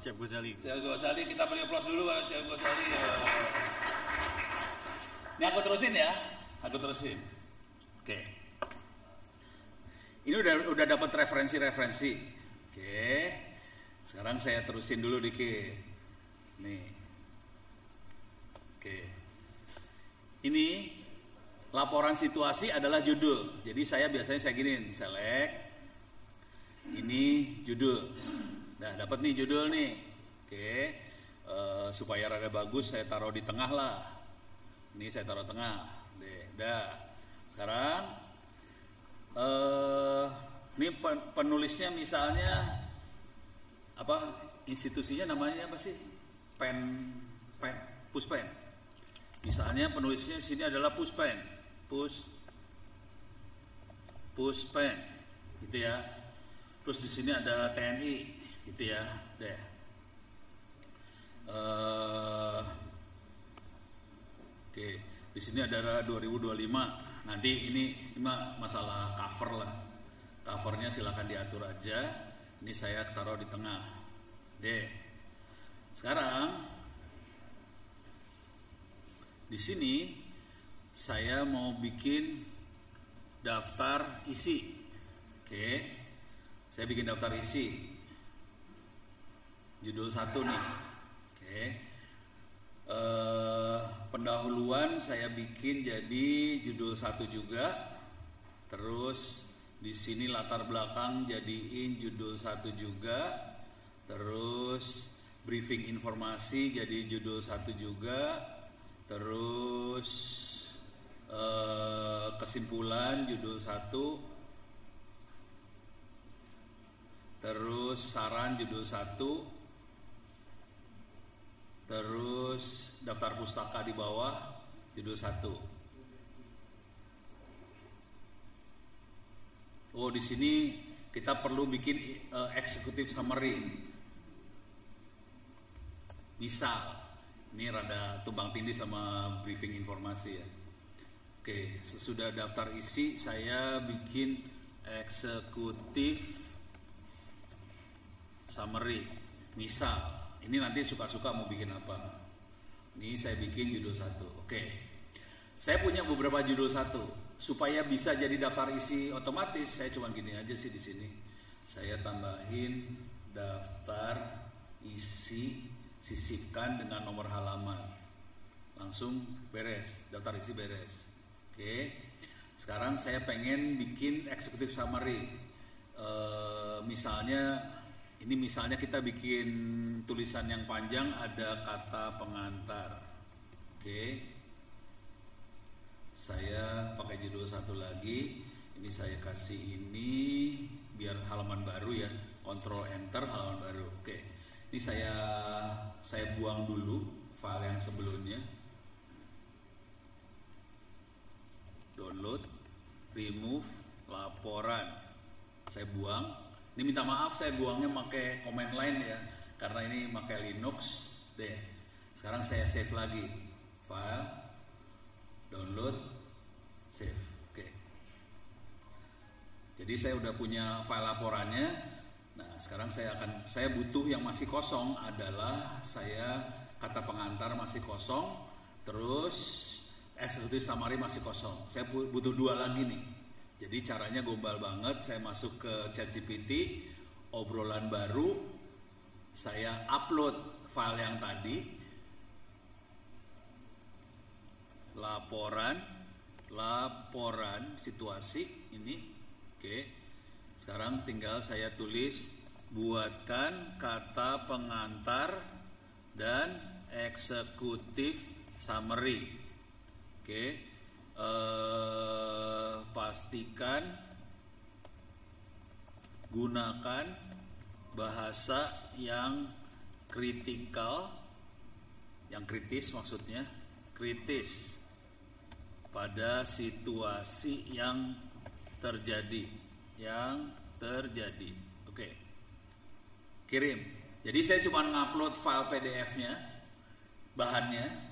Chef Ghazali. Chef Ghazali, kita beri aplaus dulu buat Chef Ghazali. Ini aku terusin ya. Aku terusin. Oke. Ini udah dapat referensi. Oke. Sekarang saya terusin dulu dikit. Nih. Oke. Ini laporan situasi adalah judul. Jadi saya biasanya giniin, select. Ini judul. Nah, dapat nih judul nih. Oke. Supaya rada bagus saya taruh di tengah lah. Ini saya taruh tengah. Dah. Sekarang ini penulisnya misalnya apa, institusinya namanya apa sih? Puspen. Misalnya penulisnya di sini adalah Puspen, Puspen, gitu ya. Terus di sini ada TNI, gitu ya, deh. Oke, di sini ada 2025. Nanti ini masalah cover lah. Covernya silakan diatur aja. Ini saya taruh di tengah, deh. Sekarang di sini saya mau bikin daftar isi. Oke. Saya bikin daftar isi. Judul 1 nih. Oke. Pendahuluan saya bikin jadi judul 1 juga. Terus di sini latar belakang jadiin judul 1 juga. Terus briefing informasi jadi judul 1 juga. Terus kesimpulan judul 1. Terus saran judul 1. Terus daftar pustaka di bawah judul 1. Oh, di sini kita perlu bikin executive summary. Misal ini rada tumbang tindih sama briefing informasi ya. Oke, sesudah daftar isi saya bikin executive summary. Misal, ini nanti suka-suka mau bikin apa. Ini saya bikin judul 1. Oke. Saya punya beberapa judul 1. Supaya bisa jadi daftar isi otomatis, saya cuma gini aja sih di sini. Saya tambahin daftar isi, sisipkan dengan nomor halaman. Langsung beres, daftar isi beres. Oke. Sekarang saya pengen bikin executive summary. Misalnya kita bikin tulisan yang panjang, ada kata pengantar. Oke. Saya pakai judul 1 lagi. Ini saya kasih ini biar halaman baru ya. Control Enter, halaman baru. Oke. Ini saya buang dulu file yang sebelumnya. Download, remove, laporan. Saya buang. Ini minta maaf saya buangnya pakai command line ya, karena ini pakai Linux. Deh. Sekarang saya save lagi. File, download, save. Oke. Jadi saya udah punya file laporannya. Nah, sekarang saya butuh yang masih kosong adalah kata pengantar masih kosong, terus executive summary masih kosong. Saya butuh 2 lagi nih. Jadi caranya gombal banget, saya masuk ke ChatGPT, obrolan baru, saya upload file yang tadi, laporan situasi ini. Oke. Sekarang tinggal saya tulis, buatkan kata pengantar dan executive summary. Oke. Pastikan gunakan bahasa yang kritikal, yang kritis maksudnya, kritis pada situasi yang terjadi. Oke. Kirim. Jadi saya cuma ngupload file PDF-nya, bahannya.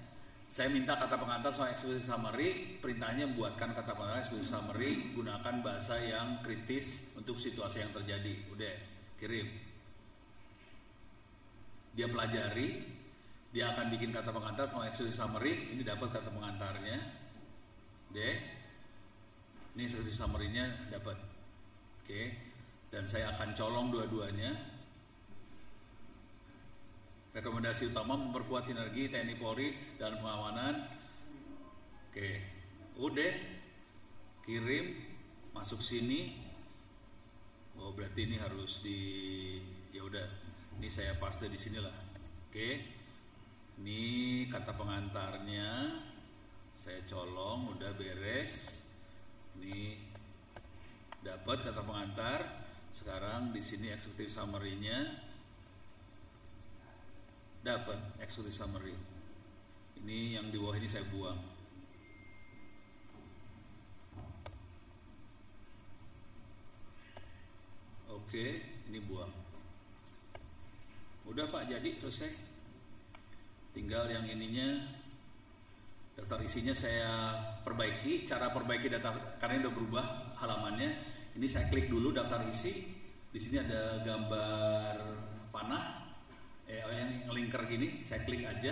Saya minta kata pengantar soal executive summary, perintahnya buatkan kata pengantar executive summary, gunakan bahasa yang kritis untuk situasi yang terjadi. Udah, kirim. dia pelajari, dia akan bikin kata pengantar sama executive summary. Ini dapat kata pengantarnya, D. Ini executive summary-nya dapat, oke. Dan saya akan colong dua-duanya. Rekomendasi utama memperkuat sinergi TNI Polri dan pengamanan. Oke, udah kirim, masuk sini. Oh berarti ini harus ya udah, ini saya paste di sinilah. Oke, ini kata pengantarnya saya colong, udah beres. Ini dapat kata pengantar. Sekarang di sini executive summary-nya. Dapat executive summary. Ini yang di bawah ini saya buang. Oke, ini buang. Udah Pak, jadi selesai. Tinggal yang ininya, daftar isinya saya perbaiki. Cara perbaiki daftar, karena udah berubah halamannya. Ini saya klik dulu daftar isi. Di sini ada gambar panah. Yang ngelingkar gini, saya klik aja,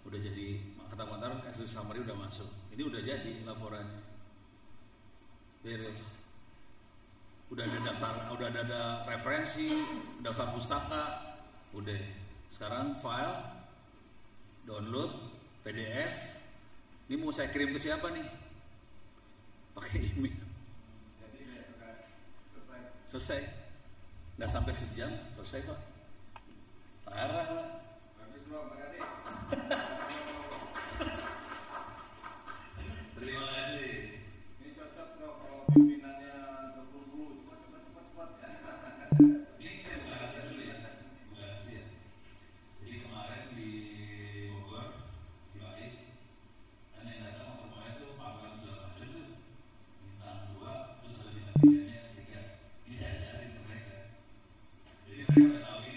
udah jadi kata pengantar, executive summary udah masuk. Ini udah jadi laporannya, beres. Udah ada daftar, udah ada referensi, daftar pustaka, udah. Sekarang file, download, PDF. Ini mau saya kirim ke siapa nih? Pakai email. Jadi tugas selesai. Selesai. Nggak sampai sejam, selesai Pak. Parah lah. Bagus bro, makasih. Terima kasih. Ini cocok bro kalau pimpinannya berburu, cepat. Ini saya bahas dulu ya, ya. Jadi kemarin di Bogor, di Bais, kan yang datang untuk mulai itu pangkat segala macam tuh bintang 2, terus ada bintang 3-nya sedikit. Bisa ajarin ke mereka. Jadi mereka udah tahu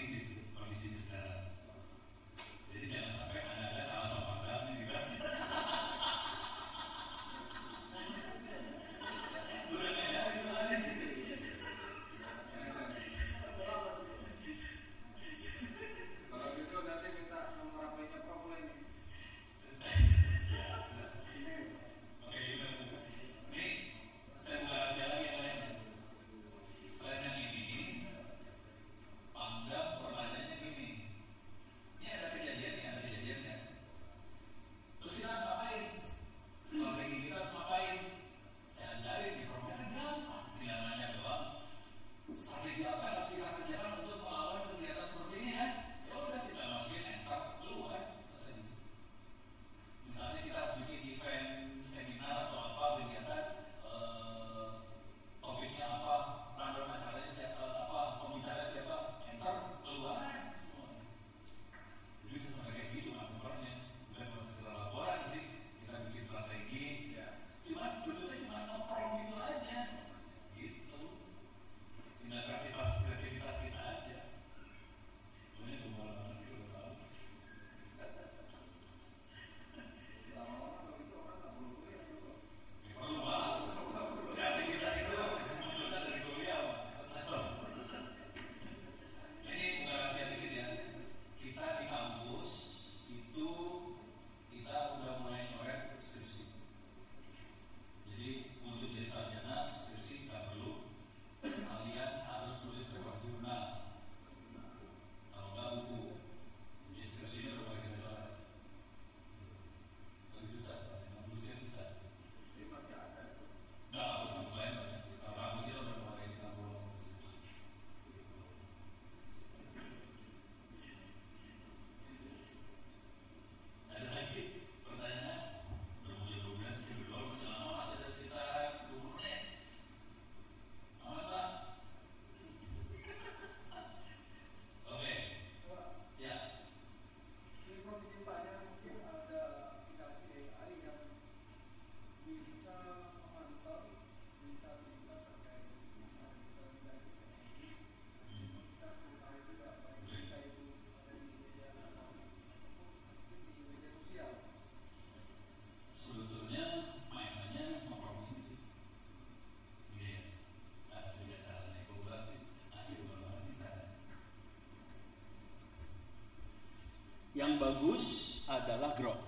Yang bagus adalah grok.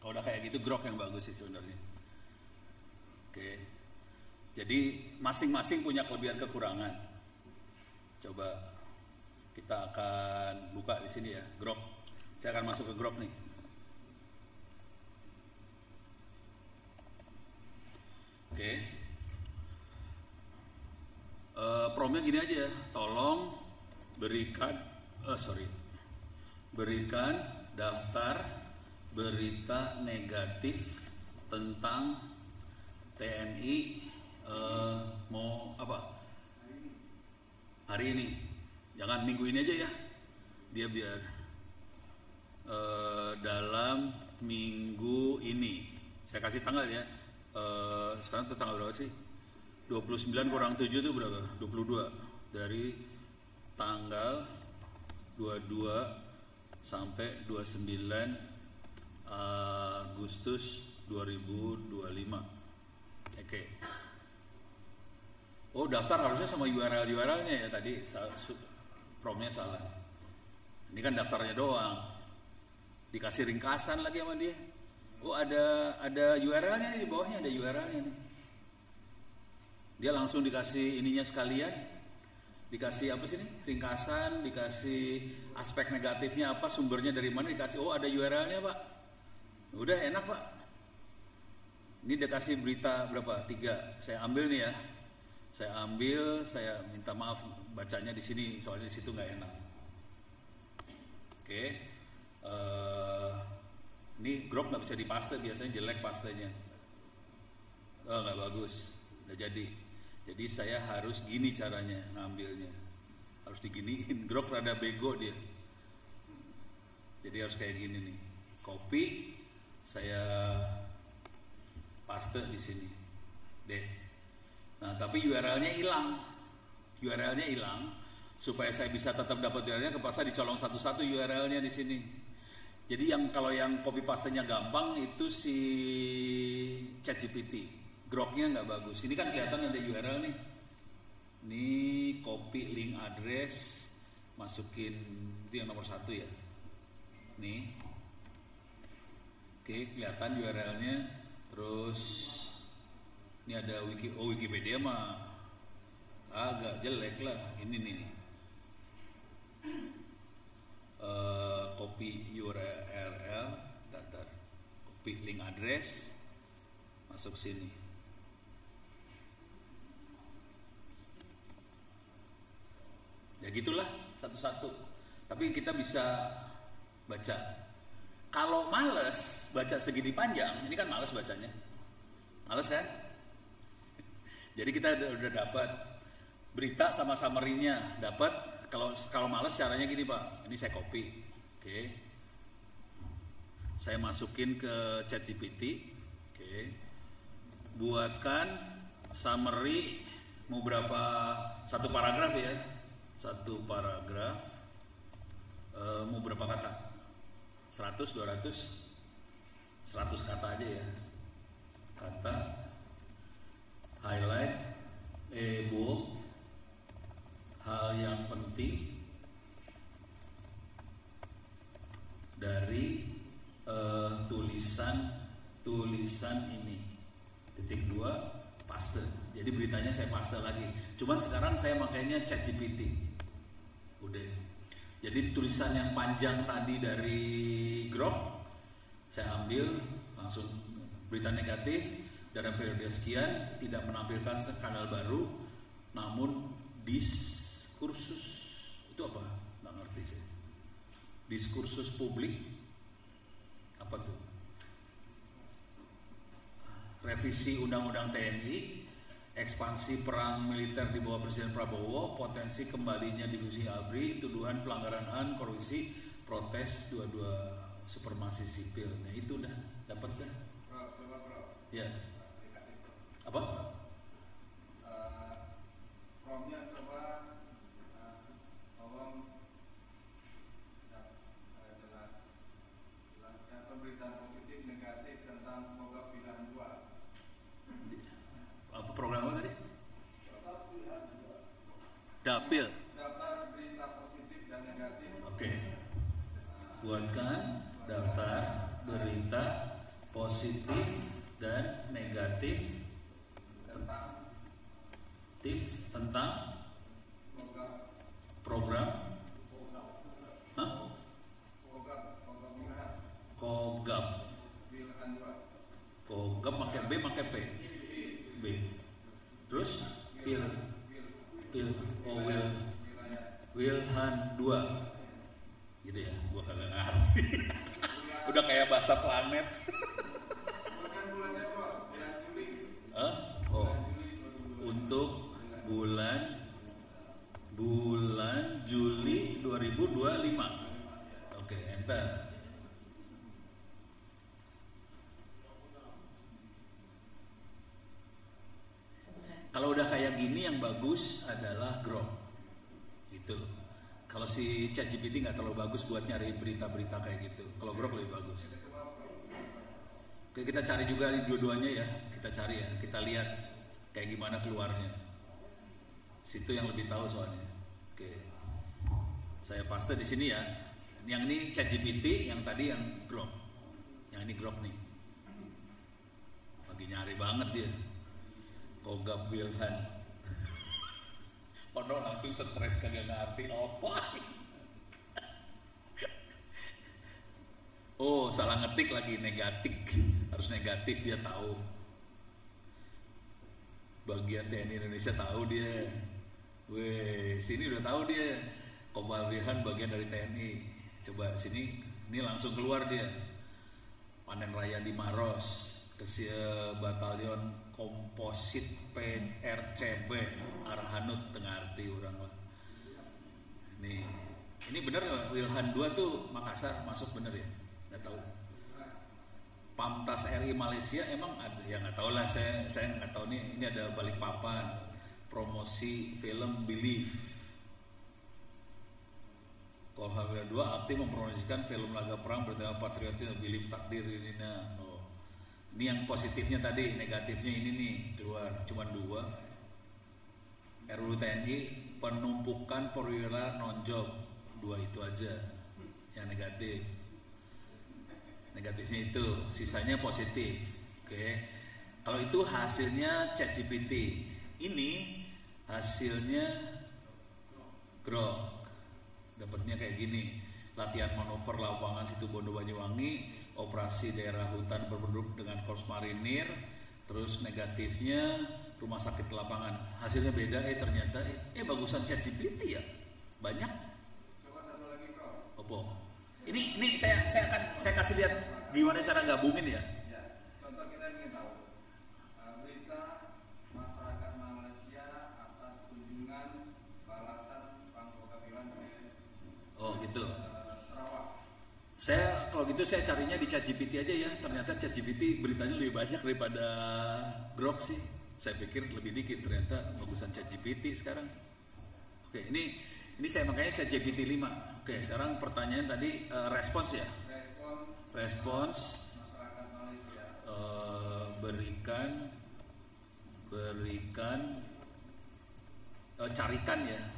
Kalau udah kayak gitu grok yang bagus sih sebenarnya. Oke. Jadi masing-masing punya kelebihan kekurangan. Coba kita akan buka di sini ya, grok. Saya akan masuk ke grok nih. Oke. Promnya gini aja ya, tolong berikan daftar berita negatif tentang TNI mau apa hari ini, jangan minggu ini aja ya, dia biar dalam minggu ini. Saya kasih tanggal ya, sekarang tuh tanggal berapa sih? 29 kurang 7 itu berapa? 22. Dari tanggal 22 sampai 29 Agustus 2025. Oke. Oh, daftar harusnya sama URL-nya ya tadi, promnya salah. Ini kan daftarnya doang. Dikasih ringkasan lagi sama dia. Oh, ada URL-nya nih, di bawahnya ada URL-nya nih. Dia langsung dikasih ininya sekalian. Dikasih apa sih nih? Ringkasan, dikasih aspek negatifnya apa, sumbernya dari mana, dikasih oh ada URL-nya, Pak. Udah enak, Pak. Ini udah kasih berita berapa? 3. Saya ambil nih ya. Saya ambil, saya minta maaf bacanya di sini soalnya di situ nggak enak. Oke. Ini grok nggak bisa dipaste, biasanya jelek pastenya. Oh, nggak bagus. Nggak jadi. Jadi saya harus gini caranya ngambilnya. Harus diginiin. Grok rada bego dia. Jadi harus kayak gini nih. Copy, saya paste di sini deh. Nah tapi URL-nya hilang. URL-nya hilang. Supaya saya bisa tetap dapat URL-nya, kepaksa dicolong satu-satu URL-nya di sini. Jadi kalau yang copy paste-nya gampang itu si ChatGPT. Groknya nggak bagus. Ini kan kelihatan ada URL nih. Ini copy link address, masukin itu yang nomor 1 ya. Nih. Oke, kelihatan URL-nya. Terus ini ada Wikipedia mah agak jelek lah. Ini nih copy URL, copy link address, masuk sini. Ya gitulah satu-satu. Tapi kita bisa baca. Kalau males baca segini panjang, ini kan males bacanya, males kan? Jadi kita udah dapat berita sama summary-nya, dapat. Kalau males caranya gini Pak, ini saya copy, oke. Saya masukin ke ChatGPT, oke. Buatkan summary, mau berapa? 1 paragraf ya, 1 paragraf, mau berapa kata? 100, 200, 100 kata aja ya. Kata, highlight, bold, hal yang penting dari tulisan ini. Titik 2, paste. Jadi beritanya saya paste lagi. Cuman sekarang saya makainya ChatGPT. Udah. Jadi tulisan yang panjang tadi dari Grok saya ambil langsung berita negatif dalam periode sekian, tidak menampilkan kanal baru, namun diskursus itu apa? Nggak ngerti saya. Diskursus publik apa tuh? Revisi Undang-Undang TNI, ekspansi perang militer di bawah Presiden Prabowo, potensi kembalinya divisi ABRI, tuduhan pelanggaran HAM, korupsi, protes 22 supremasi sipil. Nah itu udah dapat dah. Bro. Yes. Apa? Promnya coba tolong jelaskan pemberitaan positif negatif tentang program pilihan 2. Apa program apa tadi? Dapil. Daftar berita positif dan negatif. Oke. buatkan daftar berita positif dan negatif tentang program Kogab pakai B pakai P B terus Wilhan 2 gitu ya, gua kagak ngerti. Udah kayak bahasa planet. Untuk bulan Juli 2025. Oke, enter. Kalau udah kayak gini yang bagus adalah Grok. Gitu. Kalau si ChatGPT nggak terlalu bagus buat nyari berita-berita kayak gitu. Kalau Grok lebih bagus. Oke, kita cari juga di dua-duanya ya. Kita cari ya. Kita lihat kayak gimana keluarnya. Situ yang lebih tahu soalnya. Oke. Saya paste di sini ya. Yang ini ChatGPT, yang tadi yang Grok. Yang ini Grok nih. Lagi nyari banget dia. Kogab Wilhan. Ono langsung stres kagak ngerti apa. Oh, salah ngetik lagi, negatif. Harus negatif, dia tahu. Bagian TNI Indonesia tahu dia. Weh, sini udah tahu dia. Kogab Wilhan bagian dari TNI. Coba sini, ini langsung keluar dia. Panen raya di Maros. Batalion Komposit PRCB Arhanut tengah arti orang lah. Ini bener nggak? Wilhan 2 tuh Makassar masuk bener ya? Nggak tahu. Pamtas RI Malaysia emang ada? Ya nggak tahu lah, saya nggak tahu nih. Ini ada Balikpapan promosi film Believe. Kolhawil 2 aktif mempromosikan film laga perang bertema patriotis Believe takdir ini. Ini yang positifnya tadi, negatifnya ini nih keluar cuma 2. RUU TNI penumpukan perwira non-job 2 itu aja yang negatif. Negatifnya itu, sisanya positif. Oke. Kalau itu hasilnya ChatGPT. Ini hasilnya Grok. Dapatnya kayak gini. Latihan manuver lapangan Situbondo Banyuwangi, operasi daerah hutan berpenduduk dengan Korps Marinir, terus negatifnya rumah sakit lapangan. Hasilnya beda ternyata bagusan ChatGPT ya. Banyak. Coba satu lagi, Bro. Opo. Ini saya kasih lihat gimana cara gabungin ya. Ya, contoh kita ingin tahu berita masyarakat Malaysia atas kunjungan balasan Pangkota Pilan ke gitu. Sarawak. Saya kalau gitu saya carinya di ChatGPT aja ya. Ternyata ChatGPT beritanya lebih banyak daripada Grok sih. Saya pikir lebih dikit, ternyata bagusan ChatGPT sekarang. Oke, ini saya makanya ChatGPT 5. Oke, sekarang pertanyaan tadi respons ya. Respons Masyarakat Malaysia.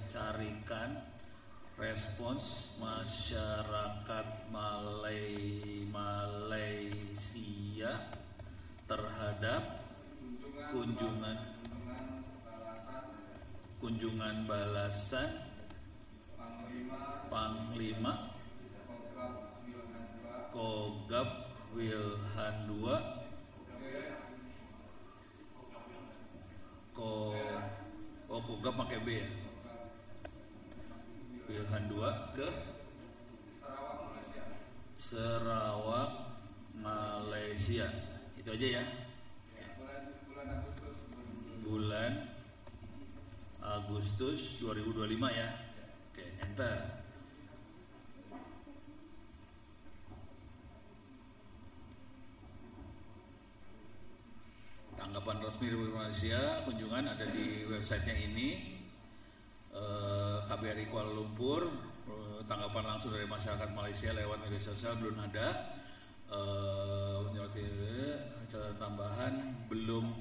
Carikan respons masyarakat Malaysia terhadap kunjungan balasan Panglima Kogab Wilhan 2 Kogab pakai B ya. Wilhan 2 ke Sarawak, Malaysia. Itu aja ya. Bulan Agustus 2025 ya. Oke, enter. Tanggapan resmi Republik Malaysia, kunjungan ada di websitenya ini. KBRI Kuala Lumpur, tanggapan langsung dari masyarakat Malaysia lewat media sosial belum ada. Catatan tambahan belum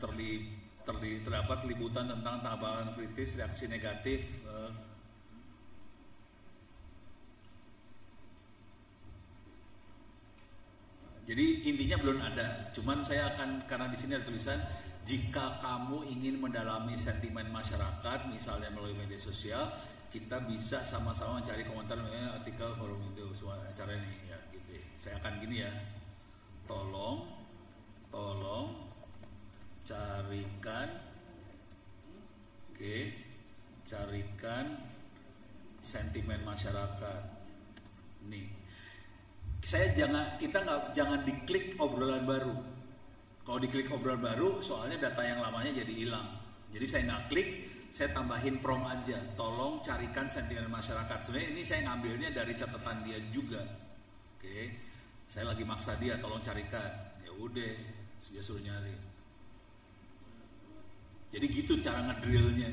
terdapat liputan tentang tambahan kritis reaksi negatif. Jadi intinya belum ada. Cuman saya akan, karena di sini ada tulisan, jika kamu ingin mendalami sentimen masyarakat, misalnya melalui media sosial, kita bisa sama-sama mencari komentar artikel forum itu, acara ini ya gitu. Saya akan gini ya. Tolong carikan, carikan sentimen masyarakat. Nih, jangan diklik obrolan baru. Kalau diklik obrolan baru, soalnya data yang lamanya jadi hilang. Jadi saya nggak klik, saya tambahin prompt aja. Tolong carikan sentimen masyarakat. Sebenarnya ini saya ngambilnya dari catatan dia juga. Saya lagi maksa dia, tolong carikan. Ya udah, dia suruh nyari. Jadi gitu cara ngedrillnya.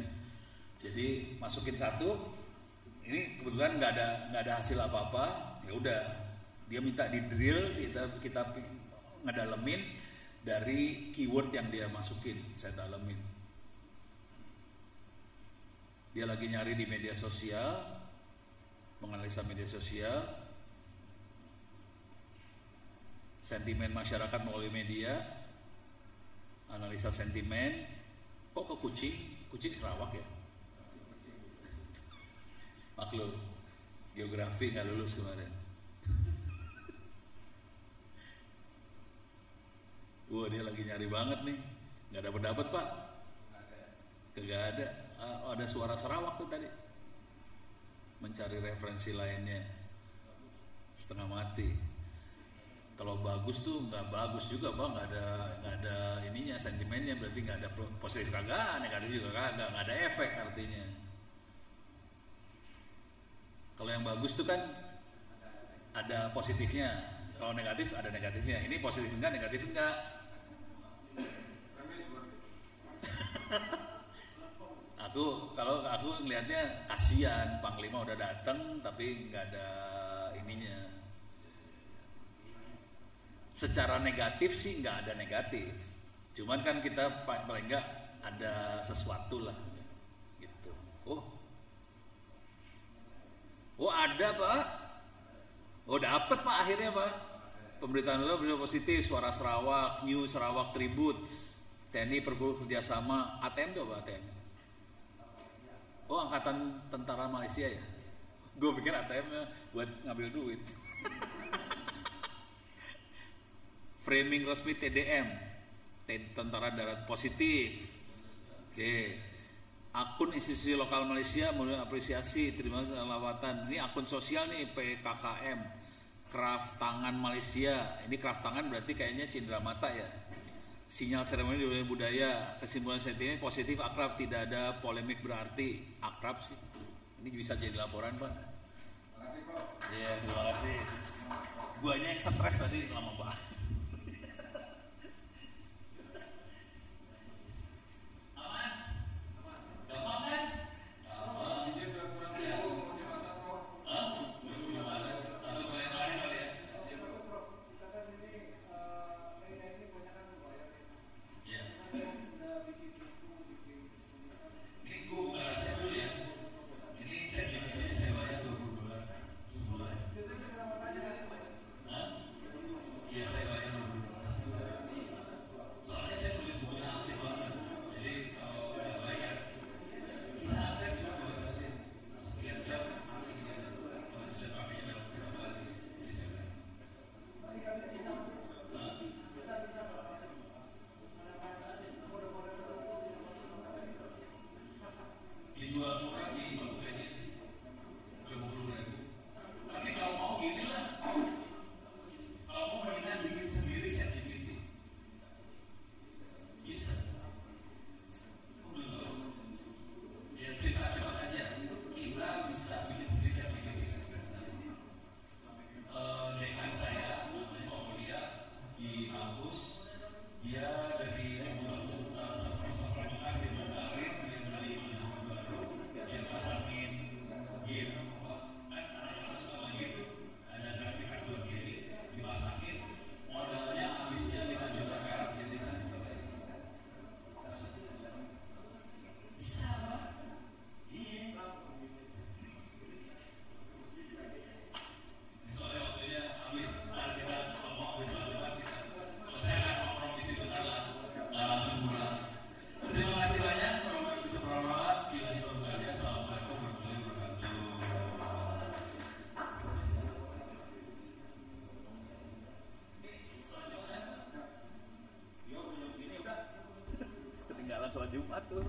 Jadi masukin satu, ini kebetulan nggak ada hasil apa-apa, ya udah dia minta di drill, kita ngedalemin dari keyword yang dia masukin, saya dalemin. Dia lagi nyari di media sosial, menganalisa media sosial, sentimen masyarakat melalui media, analisa sentimen. Kok ke kucing Sarawak ya? Maklum, geografi nggak lulus kemarin. Wah, dia lagi nyari banget nih, nggak dapat Pak. Kagak ada. Ada suara Sarawak tuh tadi. Mencari referensi lainnya, setengah mati. Kalau bagus tuh nggak bagus juga Pak, nggak ada ininya, sentimennya, berarti nggak ada positif kagak, negatif juga kagak, nggak ada efek artinya. Kalau yang bagus tuh kan ada positifnya, kalau negatif ada negatifnya. Ini positif enggak, negatif enggak. Kalau aku ngelihatnya kasihan, Panglima udah datang tapi nggak ada ininya. Secara negatif sih nggak ada negatif, cuman kan kita paling nggak ada sesuatu lah gitu. Oh ada Pak, dapat Pak akhirnya Pak. Pemberitaan itu positif, suara Sarawak, New Sarawak Tribute, TNI perlu kerjasama. ATM tuh Pak, ATM. Angkatan Tentara Malaysia ya. Gue pikir ATM buat ngambil duit. Framing resmi TDM, Tentara Darat Positif. Akun institusi lokal Malaysia menurut apresiasi, terima kasih lawatan. Ini akun sosial nih, PKKM, Kraft Tangan Malaysia. Ini Kraft Tangan berarti kayaknya cindera mata ya. Sinyal seremoni budaya, kesimpulan sentimen positif, akrab, tidak ada polemik berarti. Akrab sih. Ini bisa jadi laporan Pak. Terima kasih Pak. Iya, terima kasih. Guanya yang stres tadi lama banget. Yes, Jumat tuh.